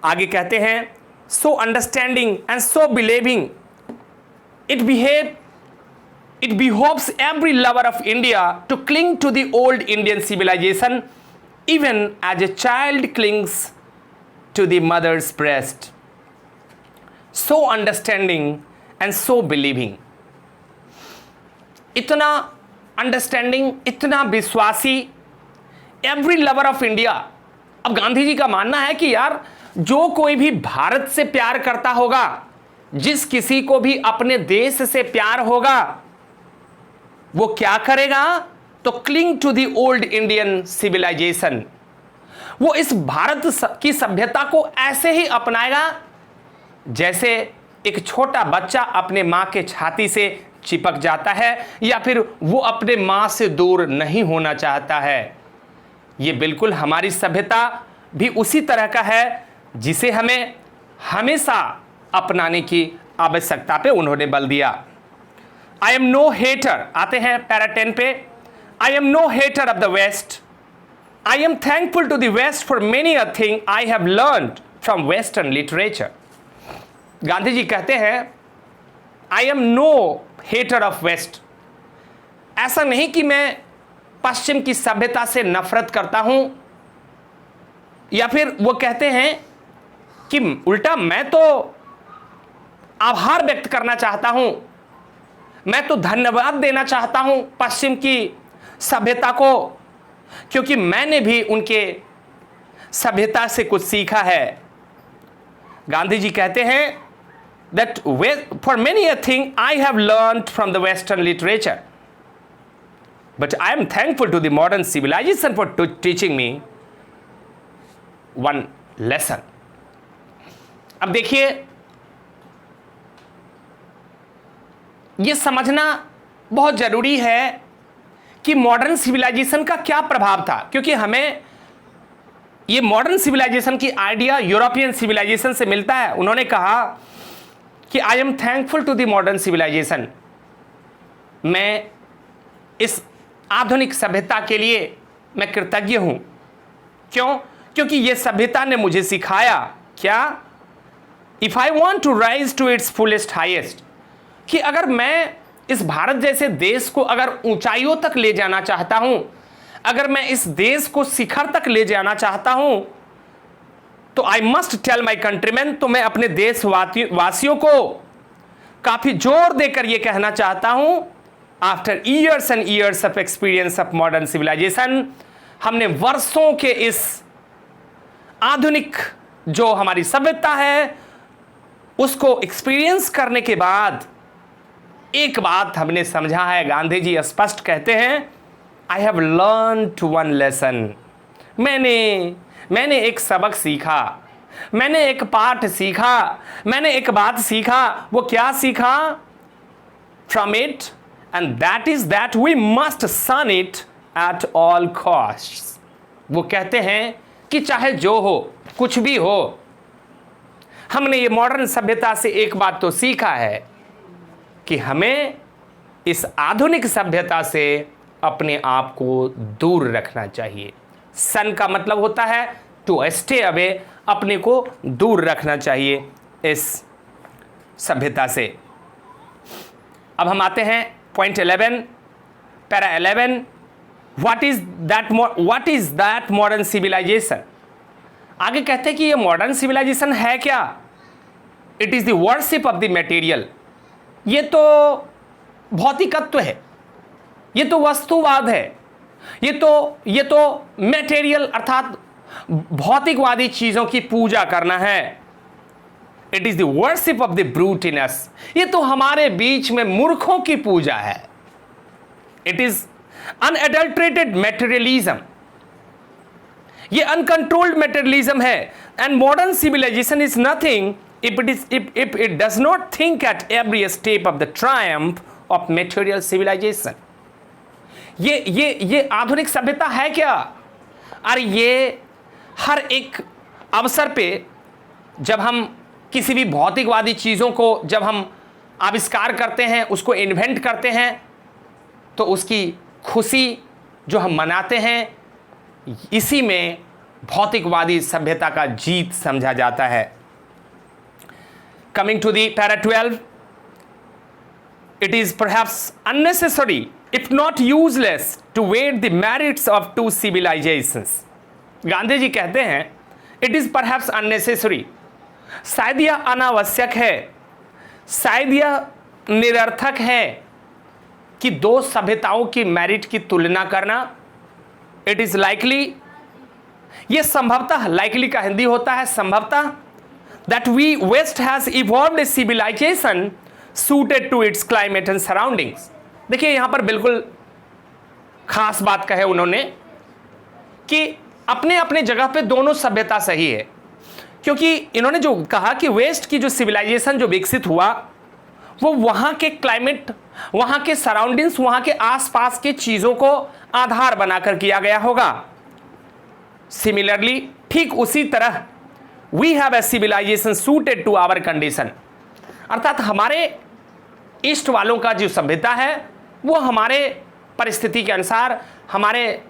आगे कहते हैं so understanding and so believing it behoves every lover of India to cling to the old Indian civilization even as a child clings to the mother's breast. So understanding and so believing. इतना understanding, इतना विश्वासी, every lover of India. अब गांधी जी का मानना है कि यार जो कोई भी भारत से प्यार करता होगा, जिस किसी को भी अपने देश से प्यार होगा, वो क्या करेगा? तो cling to the old Indian civilisation, वो इस भारत की सभ्यता को ऐसे ही अपनाएगा जैसे एक छोटा बच्चा अपने मां के छाती से चिपक जाता है, या फिर वो अपने मां से दूर नहीं होना चाहता है। ये बिल्कुल हमारी सभ्यता भी उसी तरह का है जिसे हमें हमेशा अपनाने की आवश्यकता पे उन्होंने बल दिया। आई एम नो हेटर, आते हैं पैरा 10 पे। I am no hater of the west, I am thankful to the west for many a thing I have learned from western literature. Gandhi ji कहते हैं I am no hater of west, ऐसा नहीं कि मैं पश्चिम की सभ्यता से नफरत करता हूं, या फिर वो कहते हैं कि उल्टा मैं तो आभार व्यक्त करना चाहता हूं, मैं तो धन्यवाद देना चाहता हूं पश्चिम की सभ्यता को, क्योंकि मैंने भी उनके सभ्यता से कुछ सीखा है। गांधी जी कहते हैं that for many a thing I have learned from the Western literature, but I am thankful to the modern civilization for teaching me one lesson. अब देखिए, ये समझना बहुत जरूरी है कि मॉडर्न सिविलाइजेशन का क्या प्रभाव था, क्योंकि हमें ये मॉडर्न सिविलाइजेशन की आइडिया यूरोपियन सिविलाइजेशन से मिलता है। उन्होंने कहा कि I am thankful to the modern civilisation, मैं इस आधुनिक सभ्यता के लिए मैं कृतज्ञ हूं। क्यों? क्योंकि ये सभ्यता ने मुझे सिखाया क्या? If I want to rise to its fullest highest, कि अगर मैं इस भारत जैसे देश को अगर ऊंचाइयों तक ले जाना चाहता हूं, अगर मैं इस देश को शिखर तक ले जाना चाहता हूं, तो I must tell my countryman, तो मैं अपने देशवासियों को काफी जोर देकर यह कहना चाहता हूं, after years and years of experience of modern civilisation, हमने वर्षों के इस आधुनिक जो हमारी सभ्यता है उसको एक्सपीरियंस करने के बाद एक बात हमने समझा है। गांधी जी स्पष्ट कहते हैं, I have learnt one lesson, मैंने एक सबक सीखा, मैंने एक पाठ सीखा, मैंने एक बात सीखा। वो क्या सीखा? From it, and that is that we must shun it at all costs. वो कहते हैं कि चाहे जो हो, कुछ भी हो, हमने ये मॉडर्न सभ्यता से एक बात तो सीखा है कि हमें इस आधुनिक सभ्यता से अपने आप को दूर रखना चाहिए। सन का मतलब होता है टू स्टे अवे, अपने को दूर रखना चाहिए इस सभ्यता से। अब हम आते हैं point 11, para 11, what is that modern civilisation. आगे कहते हैं कि ये मॉडर्न सिविलाइजेशन है क्या? It is the worship of the material, ये तो भौतिकत्व है, ये तो वस्तुवाद है, ये तो मटेरियल अर्थात भौतिकवादी चीजों की पूजा करना है। It is the worship of the brute in us, ये तो हमारे बीच में मूर्खों की पूजा है। इट इज अनएडल्ट्रेटेड मटेरियलिज्म, ये अनकंट्रोल्ड मटेरियलिज्म है। And modern civilisation is nothing if it does not think at every step of the triumph of material civilization. ये आधुनिक सभ्यता है क्या? अरे ये हर एक अवसर पे जब हम किसी भी भौतिकवादी चीज़ों को जब हम आविष्कार करते हैं, उसको इन्वेंट करते हैं, तो उसकी खुशी जो हम मनाते हैं, इसी में भौतिकवादी सभ्यता का जीत समझा जाता है। Coming to the para 12, it is perhaps unnecessary, if not useless, to weigh the merits of two civilizations. Gandhi ji कहते हैं it is perhaps unnecessary, शायद यह अनावश्यक है, शायद यह निरर्थक है कि दो सभ्यताओं की मेरिट की तुलना करना. इट इज लाइकली, यह संभवतः, लाइकली का हिंदी होता है संभवतः, that we west has evolved a civilisation suited to its climate and surroundings. देखिए यहां पर बिल्कुल खास बात कहे उन्होंने कि अपने अपने जगह पे दोनों सभ्यता सही है, क्योंकि इन्होंने जो कहा कि वेस्ट की जो सिविलाइजेशन जो विकसित हुआ वो वहाँ के क्लाइमेट, वहाँ के सराउंडिंग्स, वहाँ के आसपास के चीज़ों को आधार बनाकर किया गया होगा. सिमिलरली, ठीक उसी तरह we have a civilisation suited to our condition, अर्थात हमारे ईस्ट वालों का जो सभ्यता है वो हमारे परिस्थिति के अनुसार, हमारे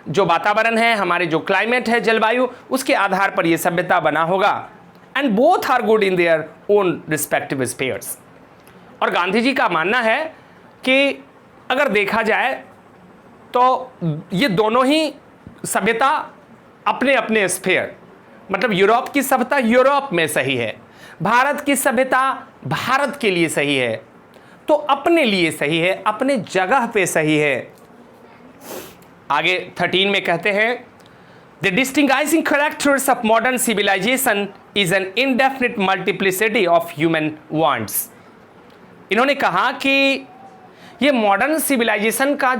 जो वातावरण है, हमारे जो क्लाइमेट है, जलवायु, उसके आधार पर यह सभ्यता बना होगा. And both are good in their own respective spheres. और गांधी जी का मानना है कि अगर देखा जाए तो ये दोनों ही सभ्यता अपने अपने स्फीयर, मतलब यूरोप की सभ्यता यूरोप में सही है, भारत की सभ्यता भारत के लिए सही है, तो अपने लिए सही है, अपने जगह पे सही है. आगे 13 में कहते हैं the distinguishing characters of modern civilisation is an indefinite multiplicity of human wants. इन्होंने कहा कि ये मॉडर्न सिविलाइजेशन का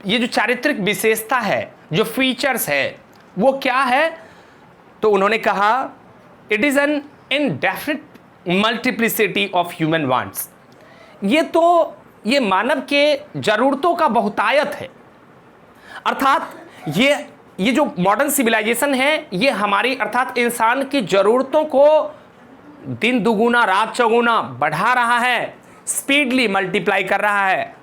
ये जो चारित्रिक विशेषता है, जो फीचर्स है, वो क्या है? तो उन्होंने कहा it is an indefinite multiplicity of human wants. ये मानव के जरूरतों का बहुतायत है. अर्थात ये जो मॉडर्न सिविलाइजेशन है ये हमारी, अर्थात इंसान की जरूरतों को दिन दुगुना रात चौगुना बढ़ा रहा है, स्पीडली मल्टीप्लाई कर रहा है.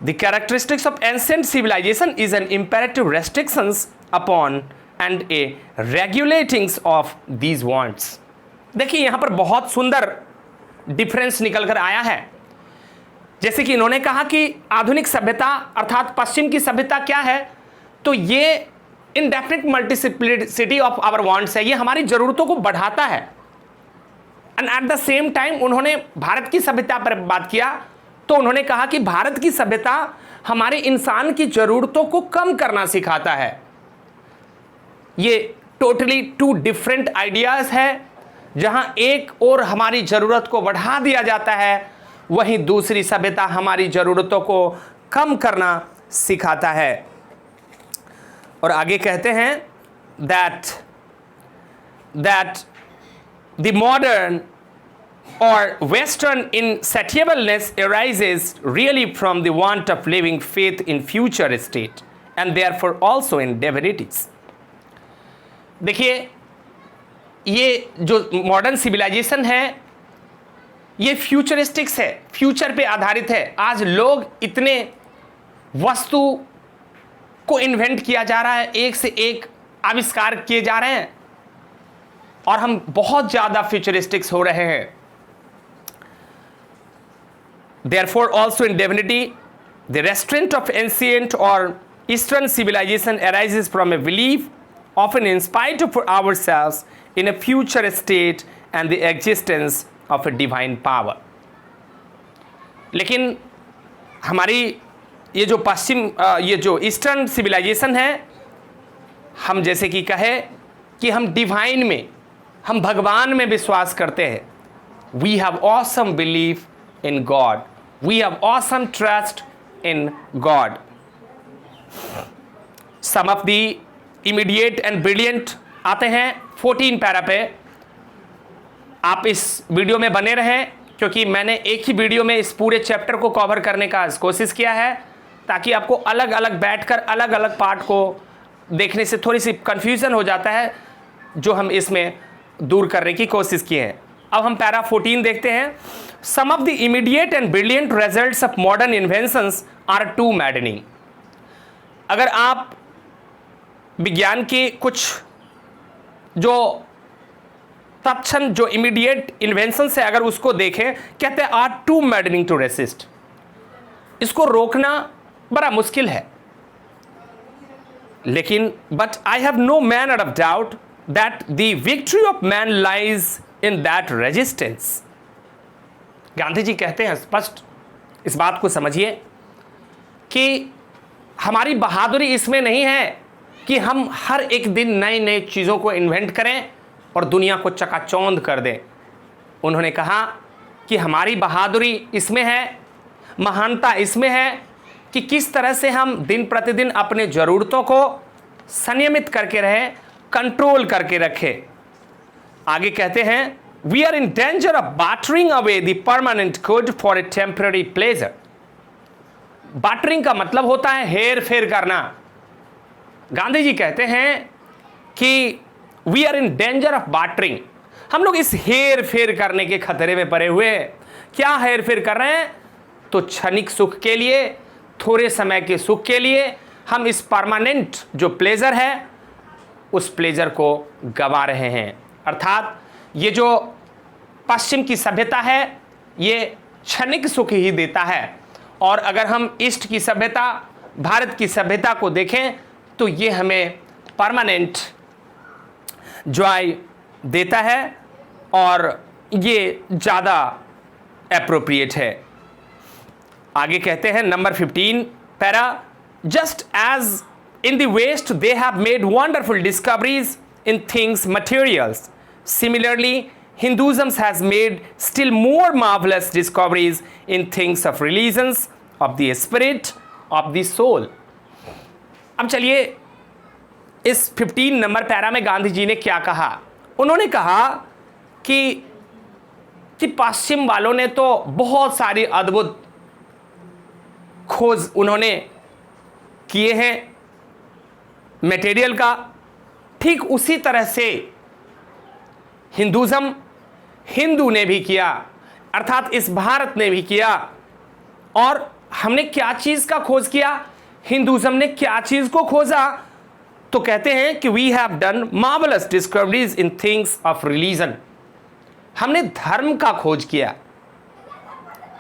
The characteristics of ancient civilization is an imperative restrictions upon and a regulatings of these wants. देखिए यहां पर बहुत सुंदर डिफरेंस निकल कर आया है. जैसे कि इन्होंने कहा कि आधुनिक सभ्यता अर्थात पश्चिम की सभ्यता क्या है, तो ये indefinite multiplicity of our wants है, ये हमारी जरूरतों को बढ़ाता है. And at the same time उन्होंने भारत की सभ्यता पर बात किया तो उन्होंने कहा कि भारत की सभ्यता हमारे इंसान की जरूरतों को कम करना सिखाता है. ये टोटली टू डिफरेंट आइडियाज है. जहां एक और हमारी जरूरत को बढ़ा दिया जाता है, वहीं दूसरी सभ्यता हमारी जरूरतों को कम करना सिखाता है. और आगे कहते हैं that the modern or western insatiableness arises really from the want of living faith in future state and therefore also in divinities. देखिए ये जो मॉडर्न सिविलाइजेशन है ये फ्यूचरिस्टिक्स है, फ्यूचर पे आधारित है. आज लोग इतने वस्तु को इन्वेंट किया जा रहा है, एक से एक आविष्कार किए जा रहे हैं और हम बहुत ज़्यादा फ्यूचरिस्टिक्स हो रहे हैं. Therefore also in divinity the restraint of ancient or eastern civilization arises from a belief often in spite of ourselves in a future state and the existence of a divine power. लेकिन हमारी ये जो पश्चिम ये जो eastern civilisation है, हम जैसे कि कहे कि हम डिवाइन में, हम भगवान में विश्वास करते हैं. We have awesome belief in God, we have awesome trust in God. Some of the immediate and brilliant आते हैं 14 पैरा पे. आप इस वीडियो में बने रहें क्योंकि मैंने एक ही वीडियो में इस पूरे चैप्टर को कवर करने का कोशिश किया है ताकि आपको अलग अलग बैठकर अलग अलग पार्ट को देखने से थोड़ी सी कंफ्यूजन हो जाता है, जो हम इसमें दूर करने की कोशिश किए हैं. अब हम पैरा 14 देखते हैं. Some of the immediate and brilliant results of modern inventions are too maddening. अगर आप विज्ञान के कुछ जो तत्क्षण जो इमीडिएट इन्वेंशन से अगर उसको देखें, कहते हैं are too maddening to resist. इसको रोकना बड़ा मुश्किल है, लेकिन but I have no manner of doubt that the victory of man lies in that resistance. Gandhi ji कहते हैं स्पष्ट, इस बात को समझिए कि हमारी बहादुरी इसमें नहीं है कि हम हर एक दिन नए नए चीज़ों को इन्वेंट करें और दुनिया को चकाचौंध कर दें। उन्होंने कहा कि हमारी बहादुरी इसमें है, महानता इसमें है कि किस तरह से हम दिन प्रतिदिन अपने ज़रूरतों को संयमित करके रहें, कंट्रोल करके रखें। आगे कहते हैं we are in danger of bartering away the permanent good for a temporary pleasure. Bartering का मतलब होता है हेर फेर करना। गांधी जी कहते हैं कि we are in danger of bartering, हम लोग इस हेर फेर करने के खतरे में पड़े हुए हैं। क्या हेर फेर कर रहे हैं? तो क्षणिक सुख के लिए, थोड़े समय के सुख के लिए हम इस परमानेंट जो प्लेजर है उस प्लेजर को गंवा रहे हैं। अर्थात ये जो पश्चिम की सभ्यता है ये क्षणिक सुख ही देता है, और अगर हम ईस्ट की सभ्यता, भारत की सभ्यता को देखें तो ये हमें परमानेंट जॉय देता है और ये ज़्यादा एप्रोप्रिएट है। आगे कहते हैं number 15 para, just as in the west they have made wonderful discoveries in things materials, similarly Hinduism has made still more marvelous discoveries in things of religions, of the spirit, of the soul. अब चलिए इस 15 number para में गांधी जी ने क्या कहा। उन्होंने कहा कि पश्चिम वालों ने तो बहुत सारी अद्भुत खोज उन्होंने किए हैं मटेरियल का, ठीक उसी तरह से हिंदू ने भी किया, अर्थात इस भारत ने भी किया। और हमने क्या चीज़ का खोज किया? हिंदुज़म ने क्या चीज़ को खोजा? तो कहते हैं कि we have done marvellous discoveries in things of religion. हमने धर्म का खोज किया,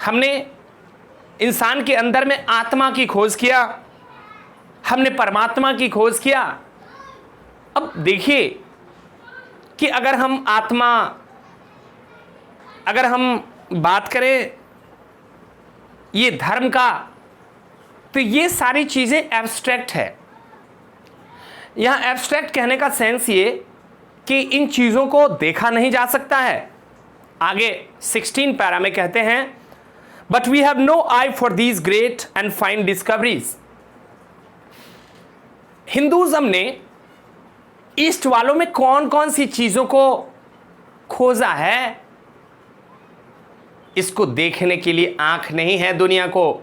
हमने इंसान के अंदर में आत्मा की खोज किया, हमने परमात्मा की खोज किया। अब देखिए कि अगर हम बात करें ये धर्म का, तो ये सारी चीज़ें एब्स्ट्रैक्ट है। यहाँ एब्स्ट्रैक्ट कहने का सेंस ये कि इन चीज़ों को देखा नहीं जा सकता है। आगे 16 पैरा में कहते हैं but we have no eye for these great and fine discoveries. Hinduism ने ईस्ट वालों में कौन कौन सी चीज़ों को खोजा है, इसको देखने के लिए आंख नहीं है दुनिया को।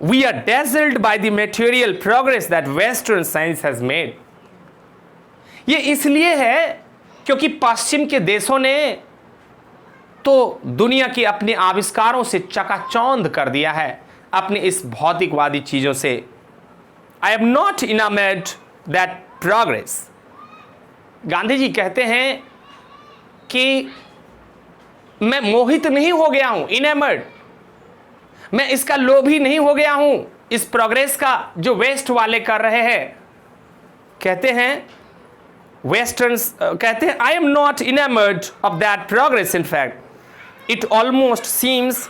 We are dazzled by the material progress that western science has made. ये इसलिए है क्योंकि पश्चिम के देशों ने तो दुनिया की अपने आविष्कारों से चकाचौंध कर दिया है, अपनी इस भौतिकवादी चीज़ों से। I am not enamoured that progress. Gandhi ji कहते हैं कि मैं मोहित नहीं हो गया हूं, इनेमर्ड, मैं इसका लोभी नहीं हो गया हूं इस प्रोग्रेस का जो वेस्ट वाले कर रहे हैं। कहते हैं वेस्टर्न्स कहते हैं I am not enamoured of that progress, in fact it almost seems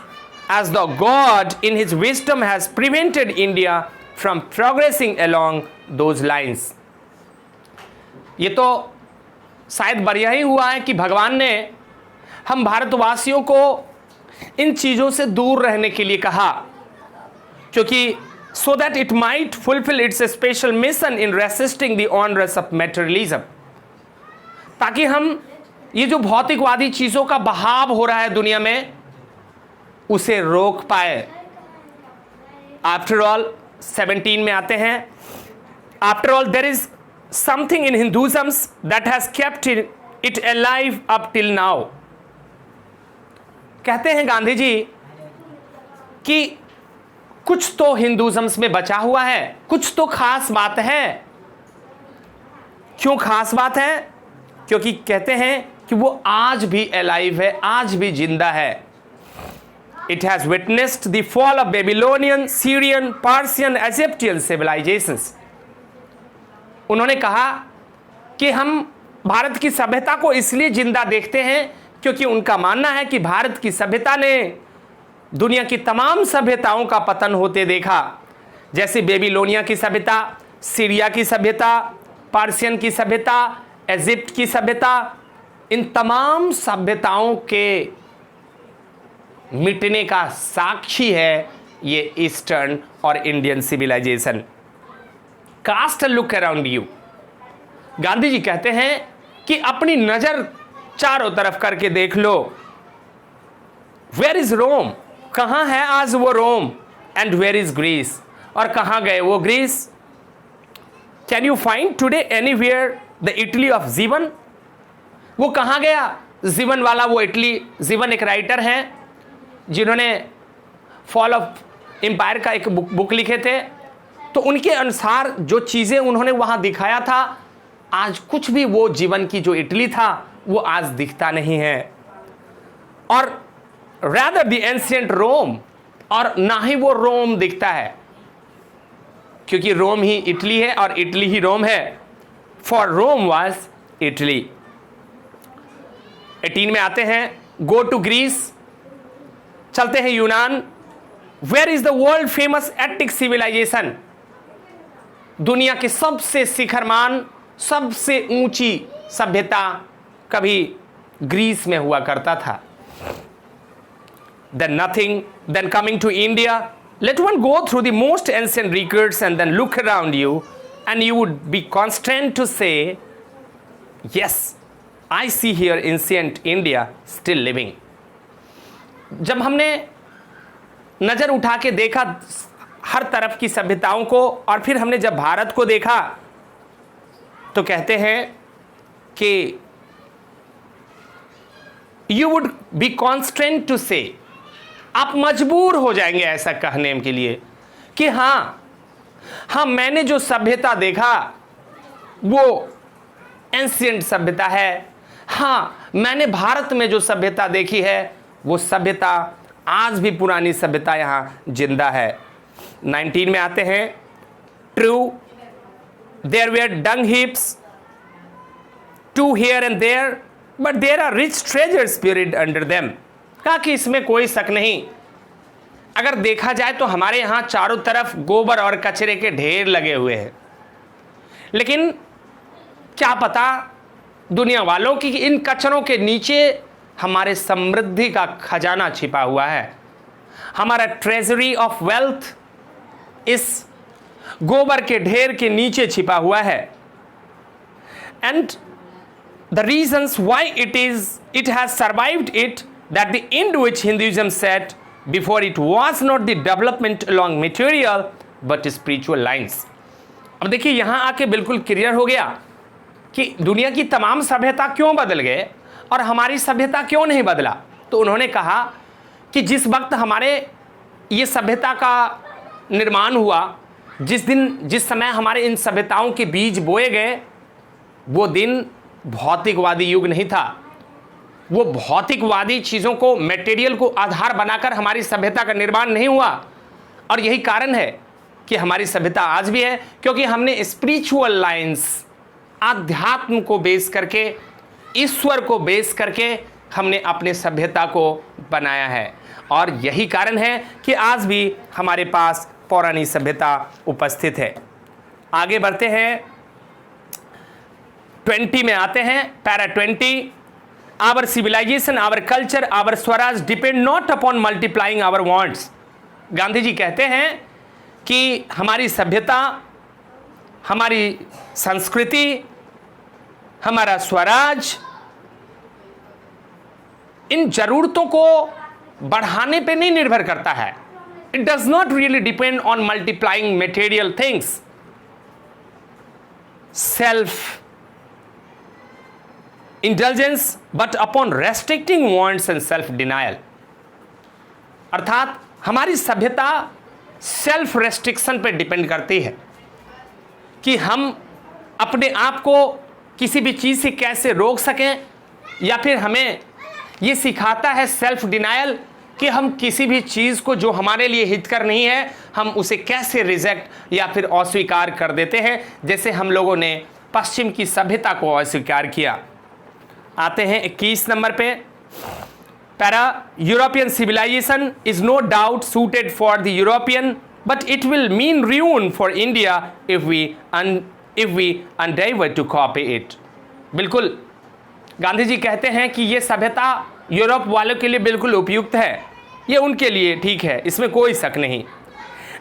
as the God in his wisdom has prevented India from progressing along those lines. ये तो शायद बढ़िया ही हुआ है कि भगवान ने हम भारतवासियों को इन चीज़ों से दूर रहने के लिए कहा, क्योंकि so that it might fulfil it's special mission in resisting the onerous of materialism, ताकि हम ये जो भौतिकवादी चीज़ों का बहाव हो रहा है दुनिया में उसे रोक पाए। आफ्टर ऑल 17 में आते हैं, after all there is something in Hinduism that has kept it alive up till now. कहते हैं गांधी जी कि कुछ तो हिंदुइज्म में बचा हुआ है, कुछ तो खास बात है। क्यों खास बात है? क्योंकि कहते हैं कि वो आज भी अलाइव है, आज भी जिंदा है। It has witnessed the fall of Babylonian, Syrian, Persian, Egyptian civilisations. उन्होंने कहा कि हम भारत की सभ्यता को इसलिए जिंदा देखते हैं क्योंकि उनका मानना है कि भारत की सभ्यता ने दुनिया की तमाम सभ्यताओं का पतन होते देखा, जैसे बेबीलोनिया की सभ्यता, सीरिया की सभ्यता, पर्शियन की सभ्यता, इजिप्ट की सभ्यता। इन तमाम सभ्यताओं के मिटने का साक्षी है ये ईस्टर्न और Indian civilization. Cast a look around you. Gandhi ji कहते हैं कि अपनी नजर चारों तरफ करके देख लो। वेयर इज रोम? कहां है आज वो Rome? And where is Greece? और कहां गए वो Greece? Can you find today anywhere the Italy of Gibbon? वो कहां गया जीवन वाला वो इटली? जीवन एक राइटर हैं जिन्होंने फॉल ऑफ एम्पायर का एक बुक लिखे थे। तो उनके अनुसार जो चीजें उन्होंने वहां दिखाया था, आज कुछ भी वो जीवन की जो इटली था वो आज दिखता नहीं है। और रैदर द एंशिएंट रोम, और ना ही वो रोम दिखता है, क्योंकि रोम ही इटली है और इटली ही रोम है। For Rome was Italy. 18 में आते हैं, गो टू ग्रीस, चलते हैं यूनान। Where is the world famous Attic civilisation? दुनिया के सबसे शिखरमान, सबसे ऊंची सभ्यता कभी ग्रीस में हुआ करता था। Then nothing, then coming to India, let one go through the most ancient records and then look around you and you would be constrained to say, yes, I see here ancient India still living. जब हमने नज़र उठा के देखा हर तरफ की सभ्यताओं को और फिर हमने जब भारत को देखा तो कहते हैं कि you would be constrained to say, आप मजबूर हो जाएंगे ऐसा कहने के लिए कि हाँ मैंने जो सभ्यता देखा वो एंशिएंट सभ्यता है। हाँ, मैंने भारत में जो सभ्यता देखी है वो सभ्यता आज भी पुरानी सभ्यता यहाँ जिंदा है। 19 में आते हैं, true there were dung heaps to here and there but there are rich treasures buried under them. कहा कि इसमें कोई शक नहीं, अगर देखा जाए तो हमारे यहाँ चारों तरफ गोबर और कचरे के ढेर लगे हुए हैं, लेकिन क्या पता दुनिया वालों की इन कचरों के नीचे हमारे समृद्धि का खजाना छिपा हुआ है। हमारा ट्रेजरी ऑफ वेल्थ इस गोबर के ढेर के नीचे छिपा हुआ है। And the reasons why it has survived it, that the end which Hinduism set before it was not the development along material but spiritual lines। अब देखिए यहाँ आके बिल्कुल क्लियर हो गया कि दुनिया की तमाम सभ्यता क्यों बदल गए और हमारी सभ्यता क्यों नहीं बदला। तो उन्होंने कहा कि जिस वक्त हमारे ये सभ्यता का निर्माण हुआ, जिस समय हमारे इन सभ्यताओं के बीज बोए गए, वो दिन भौतिकवादी युग नहीं था। वो भौतिकवादी चीज़ों को, मटेरियल को आधार बनाकर हमारी सभ्यता का निर्माण नहीं हुआ। और यही कारण है कि हमारी सभ्यता आज भी है, क्योंकि हमने स्पिरिचुअल लाइंस, आध्यात्म को बेस करके, ईश्वर को बेस करके हमने अपने सभ्यता को बनाया है। और यही कारण है कि आज भी हमारे पास पौराणिक सभ्यता उपस्थित है। आगे बढ़ते हैं, 20 में आते हैं, para 20। Our civilization, our culture, our swaraj depend not upon multiplying our wants। Gandhi ji कहते हैं कि हमारी सभ्यता, हमारी संस्कृति, हमारा स्वराज इन जरूरतों को बढ़ाने पे नहीं निर्भर करता है। It does not really depend on multiplying material things, self indulgence, but upon restricting wants and self denial। अर्थात हमारी सभ्यता सेल्फ रेस्ट्रिक्शन पर डिपेंड करती है कि हम अपने आप को किसी भी चीज़ से कैसे रोक सकें या फिर हमें ये सिखाता है सेल्फ डिनायल कि हम किसी भी चीज़ को जो हमारे लिए हितकर नहीं है हम उसे कैसे रिजेक्ट या फिर अस्वीकार कर देते हैं, जैसे हम लोगों ने पश्चिम की सभ्यता को अस्वीकार किया। आते हैं 21 नंबर पे। Para, European civilisation is no doubt suited for the European but it will mean ruin for India if we endeavor to copy it. बिल्कुल, गांधी जी कहते हैं कि ये सभ्यता यूरोप वालों के लिए बिल्कुल उपयुक्त है, ये उनके लिए ठीक है, इसमें कोई शक नहीं।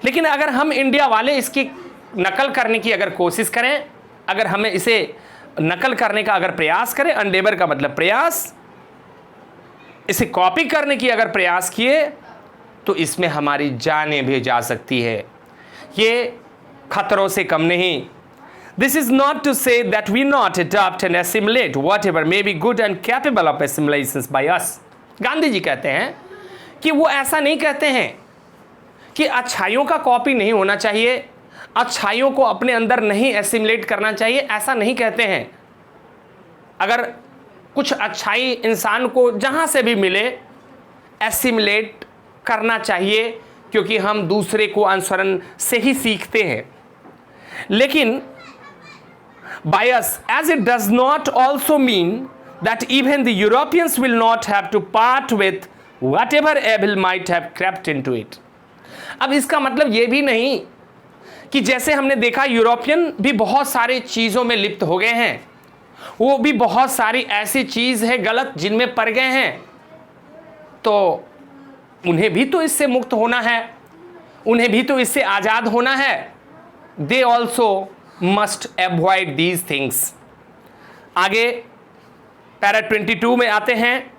लेकिन अगर हम इंडिया वाले इसकी नकल करने की अगर कोशिश करें, अगर हमें इसे नकल करने का अगर प्रयास करें, एंडेवर का मतलब प्रयास, इसे कॉपी करने की अगर प्रयास किए तो इसमें हमारी जानें भी जा सकती है। ये खतरों से कम नहीं। This is not to say that we not adopt and assimilate whatever may be good and capable of assimilations by us. Gandhi ji कहते हैं कि वो ऐसा नहीं कहते हैं कि अच्छाइयों का कॉपी नहीं होना चाहिए, अच्छाइयों को अपने अंदर नहीं एसिमुलेट करना चाहिए, ऐसा नहीं कहते हैं। अगर कुछ अच्छाई इंसान को जहाँ से भी मिले एसिमुलेट करना चाहिए, क्योंकि हम दूसरे को अनुसरण से ही सीखते हैं। लेकिन bias, as it does not also mean that even the Europeans will not have to part with whatever evil might have crept into it. अब इसका मतलब ये भी नहीं कि जैसे हमने देखा यूरोपियन भी बहुत सारी चीज़ों में लिप्त हो गए हैं, वो भी बहुत सारी ऐसी चीज़ है गलत जिनमें पड़ गए हैं, तो उन्हें भी तो इससे मुक्त होना है, उन्हें भी तो इससे आज़ाद होना है। They also must avoid these things. आगे पैरा 22 में आते हैं।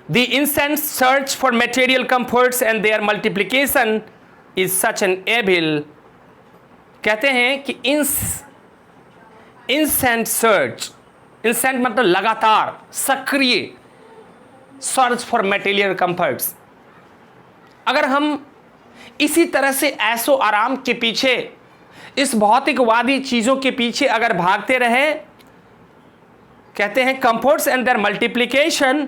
The incessant search for material comforts and their multiplication is such an evil. कहते हैं कि incessant search, incessant मतलब लगातार सक्रिय सर्च फॉर मटेरियल कंफर्ट्स। अगर हम इसी तरह से ऐसो आराम के पीछे, इस भौतिकवादी चीज़ों के पीछे अगर भागते रहे, कहते हैं comforts and their multiplication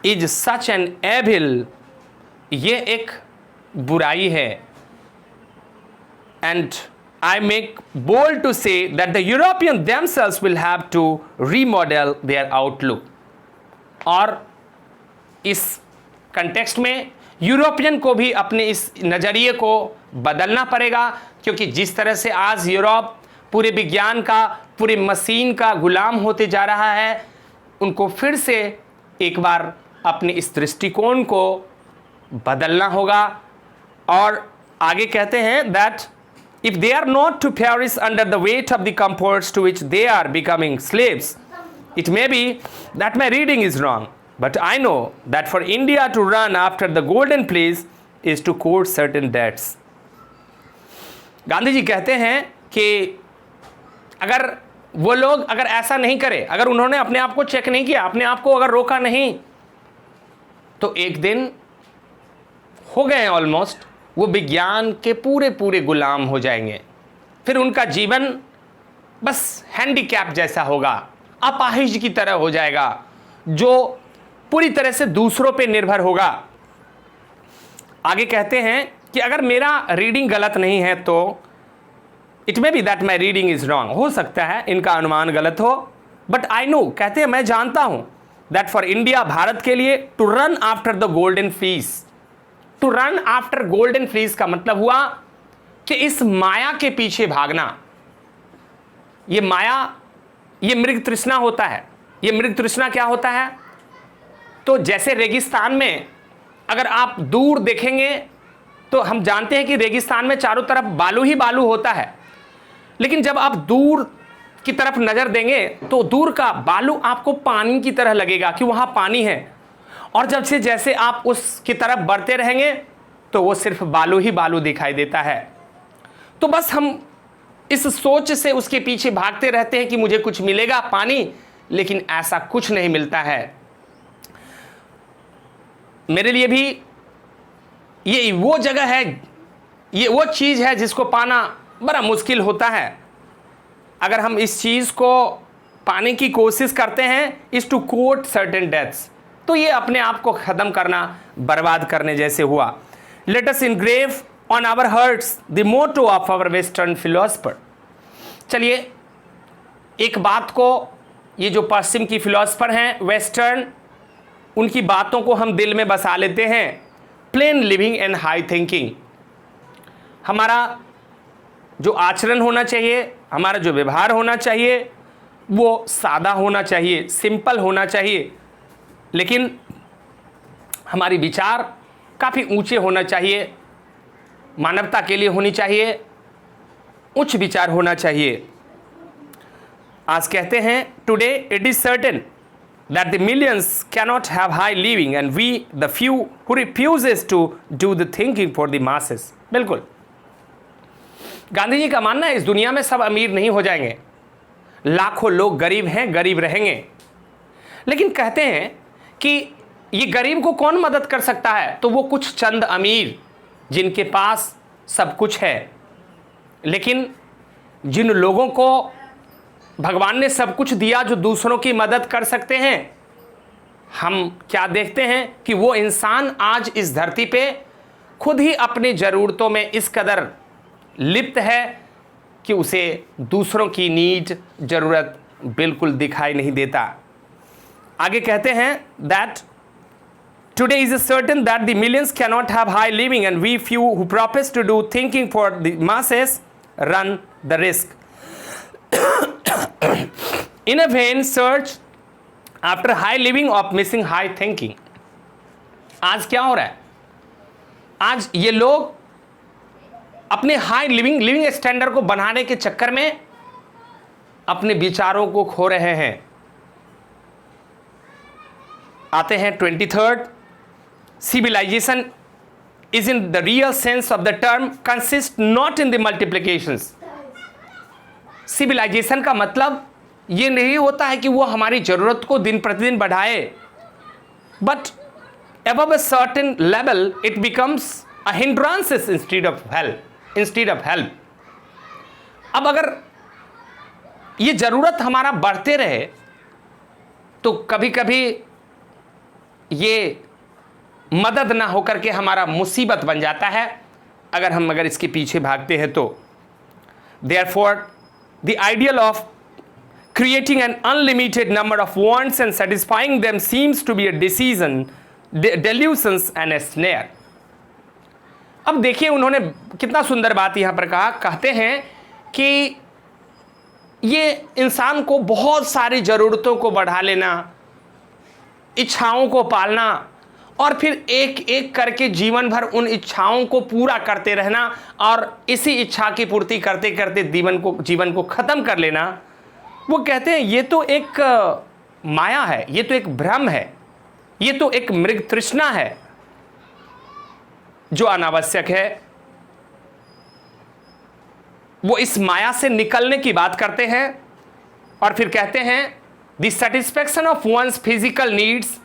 is such an evil, ये एक बुराई है। And I make bold to say that the European themselves will have to remodel their outlook. और इस कंटेक्स्ट में यूरोपियन को भी अपने इस नज़रिए को बदलना पड़ेगा, क्योंकि जिस तरह से आज यूरोप पूरे विज्ञान का, पूरी मशीन का गुलाम होते जा रहा है, उनको फिर से एक बार अपने इस दृष्टिकोण को बदलना होगा। और आगे कहते हैं that if they are not to perish under the weight of the comforts to which they are becoming slaves, it may be that my reading is wrong, but I know that for India to run after the golden fleece is to court certain debts. Gandhi ji कहते हैं कि अगर वो लोग अगर ऐसा नहीं करे, अगर उन्होंने अपने आप को चेक नहीं किया, अपने आप को अगर रोका नहीं, तो एक दिन हो गए हैं ऑलमोस्ट, वो विज्ञान के पूरे पूरे गुलाम हो जाएंगे। फिर उनका जीवन बस हैंडीकैप जैसा होगा, अपाहिज की तरह हो जाएगा, जो पूरी तरह से दूसरों पे निर्भर होगा। आगे कहते हैं कि अगर मेरा रीडिंग गलत नहीं है तो it may be that my reading is wrong, हो सकता है इनका अनुमान गलत हो, बट आई नो, कहते हैं मैं जानता हूं दैट फॉर इंडिया, भारत के लिए, to run after the golden fleece. To run after golden fleece का मतलब हुआ कि इस माया के पीछे भागना। ये माया, ये मृग तृष्णा होता है। ये मृग तृष्णा क्या होता है? तो जैसे रेगिस्तान में अगर आप दूर देखेंगे तो हम जानते हैं कि रेगिस्तान में चारों तरफ बालू ही बालू होता है, लेकिन जब आप दूर की तरफ नज़र देंगे तो दूर का बालू आपको पानी की तरह लगेगा कि वहाँ पानी है, और जब से जैसे आप उसकी तरफ बढ़ते रहेंगे तो वो सिर्फ बालू ही बालू दिखाई देता है। तो बस हम इस सोच से उसके पीछे भागते रहते हैं कि मुझे कुछ मिलेगा पानी, लेकिन ऐसा कुछ नहीं मिलता है। मेरे लिए भी ये वो जगह है, ये वो चीज़ है जिसको पाना बड़ा मुश्किल होता है। अगर हम इस चीज़ को पाने की कोशिश करते हैं is to court certain deaths, तो ये अपने आप को ख़त्म करना, बर्बाद करने जैसे हुआ। Let us engrave on our hearts the motto of our western philosopher. चलिए एक बात को, ये जो पश्चिम की फिलोसफर हैं वेस्टर्न, उनकी बातों को हम दिल में बसा लेते हैं। Plane living and high thinking, हमारा जो आचरण होना चाहिए, हमारा जो व्यवहार होना चाहिए वो सादा होना चाहिए, सिंपल होना चाहिए, लेकिन हमारी विचार काफ़ी ऊंचे होना चाहिए, मानवता के लिए होनी चाहिए, उच्च विचार होना चाहिए। आज कहते हैं today it is certain that the millions cannot have high living and we the few who refuses to do the thinking for the masses। बिल्कुल, गांधी जी का मानना है इस दुनिया में सब अमीर नहीं हो जाएंगे, लाखों लोग गरीब हैं, गरीब रहेंगे, लेकिन कहते हैं कि ये गरीब को कौन मदद कर सकता है, तो वो कुछ चंद अमीर जिनके पास सब कुछ है। लेकिन जिन लोगों को भगवान ने सब कुछ दिया जो दूसरों की मदद कर सकते हैं, हम क्या देखते हैं कि वो इंसान आज इस धरती पे खुद ही अपनी ज़रूरतों में इस कदर लिप्त है कि उसे दूसरों की नीड, ज़रूरत बिल्कुल दिखाई नहीं देता। आगे कहते हैं that today is certain that the millions can not have high living and we few who profess to do thinking for the masses run the risk in a vain search after high living of missing high thinking। आज क्या हो रहा है, आज ये लोग अपने high living standard को बनाने के चक्कर में अपने विचारों को खो रहे हैं। आते हैं 23rd, civilization is in the real sense of the term consist not in the multiplications। Civilisation का मतलब ये नहीं होता है कि वो हमारी ज़रूरत को दिन प्रतिदिन बढ़ाए, but above a certain level it becomes a hindrance instead of help। अब अगर ये ज़रूरत हमारा बढ़ते रहे तो कभी कभी ये मदद ना होकर के हमारा मुसीबत बन जाता है, अगर इसके पीछे भागते हैं तो। Therefore the ideal of creating an unlimited number of wants and satisfying them seems to be a delusions and a snare। अब देखिए उन्होंने कितना सुंदर बात यहाँ पर कहा, कहते हैं कि ये इंसान को बहुत सारी ज़रूरतों को बढ़ा लेना, इच्छाओं को पालना और फिर एक एक करके जीवन भर उन इच्छाओं को पूरा करते रहना और इसी इच्छा की पूर्ति करते करते जीवन को ख़त्म कर लेना, वो कहते हैं ये तो एक माया है, ये तो एक भ्रम है, ये तो एक मृग तृष्णा है जो अनावश्यक है। वो इस माया से निकलने की बात करते हैं और फिर कहते हैं the satisfaction of one's physical needs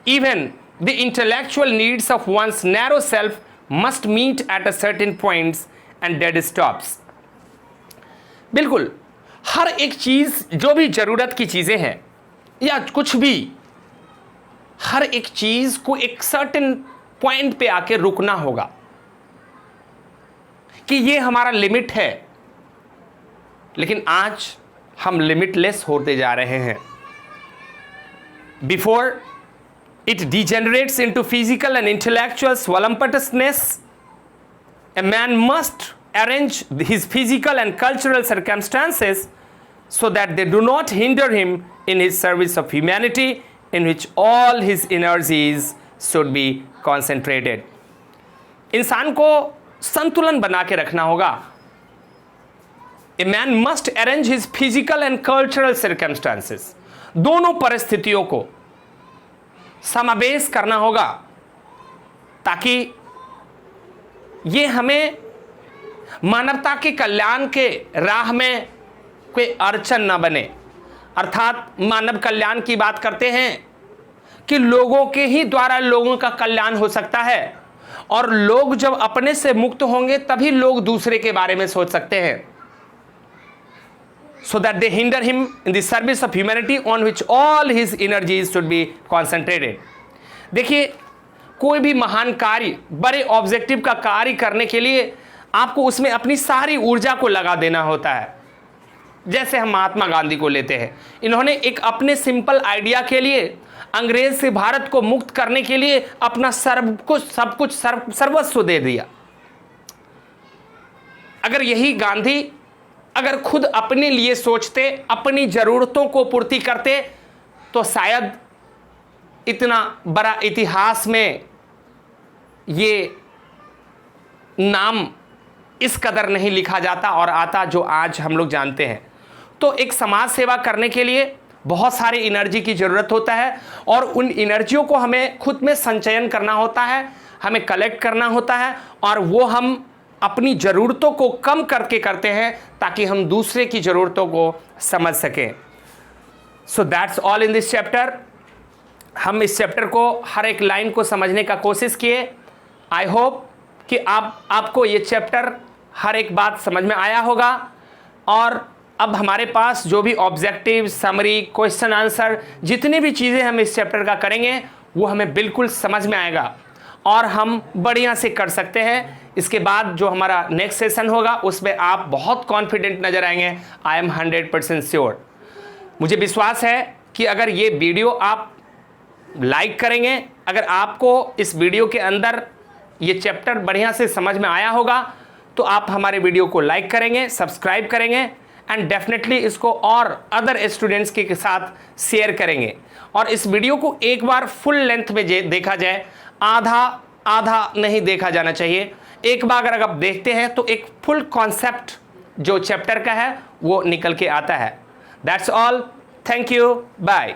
even the intellectual needs of one's narrow self must meet at a certain points and dead stops। बिल्कुल, हर एक चीज़, जो भी ज़रूरत की चीज़ें हैं या कुछ भी, हर एक चीज़ को एक सर्टेन पॉइंट पे आके रुकना होगा कि ये हमारा लिमिट है। लेकिन आज हम लिमिटलेस होते जा रहे हैं। Before it degenerates into physical and intellectual voluptuousness, a man must arrange his physical and cultural circumstances so that they do not hinder him in his service of humanity in which all his energies should be concentrated। इंसान को संतुलन बना के रखना होगा। A man must arrange his physical and cultural circumstances, दोनों परिस्थितियों को समावेश करना होगा ताकि ये हमें मानवता के कल्याण के राह में कोई अड़चन न बने। अर्थात मानव कल्याण की बात करते हैं कि लोगों के ही द्वारा लोगों का कल्याण हो सकता है और लोग जब अपने से मुक्त होंगे तभी लोग दूसरे के बारे में सोच सकते हैं। so that they hinder him in the service of humanity on which all his energies should be concentrated. देखिए, कोई भी महान कार्य, बड़े ऑब्जेक्टिव का कार्य करने के लिए आपको उसमें अपनी सारी ऊर्जा को लगा देना होता है। जैसे हम महात्मा गांधी को लेते हैं, इन्होंने एक अपने सिंपल आइडिया के लिए, अंग्रेज से भारत को मुक्त करने के लिए अपना सब कुछ सर्वस्व दे दिया। अगर यही गांधी अगर खुद अपने लिए सोचते, अपनी ज़रूरतों को पूर्ति करते, तो शायद इतना बड़ा इतिहास में ये नाम इस कदर नहीं लिखा जाता और आता जो आज हम लोग जानते हैं। तो एक समाज सेवा करने के लिए बहुत सारी एनर्जी की ज़रूरत होता है और उन एनर्जियों को हमें खुद में संचयन करना होता है, हमें कलेक्ट करना होता है और वो हम अपनी ज़रूरतों को कम करके करते हैं ताकि हम दूसरे की ज़रूरतों को समझ सकें। So that's all in this chapter. हम इस चैप्टर को हर एक लाइन को समझने का कोशिश किए। आई होप कि आपको ये चैप्टर हर एक बात समझ में आया होगा और अब हमारे पास जो भी ऑब्जेक्टिव, समरी, क्वेश्चन आंसर, जितनी भी चीज़ें हम इस चैप्टर का करेंगे वो हमें बिल्कुल समझ में आएगा और हम बढ़िया से कर सकते हैं। इसके बाद जो हमारा नेक्स्ट सेशन होगा उसमें आप बहुत कॉन्फिडेंट नज़र आएंगे। I am 100% sure. मुझे विश्वास है कि अगर ये वीडियो आप लाइक करेंगे, अगर आपको इस वीडियो के अंदर ये चैप्टर बढ़िया से समझ में आया होगा तो आप हमारे वीडियो को लाइक करेंगे, सब्सक्राइब करेंगे एंड डेफिनेटली इसको और अदर स्टूडेंट्स के साथ शेयर करेंगे। और इस वीडियो को एक बार फुल लेंथ में देखा जाए, आधा नहीं देखा जाना चाहिए। एक बार अगर आप देखते हैं तो एक फुल कॉन्सेप्ट जो चैप्टर का है वो निकल के आता है। That's all. Thank you. Bye.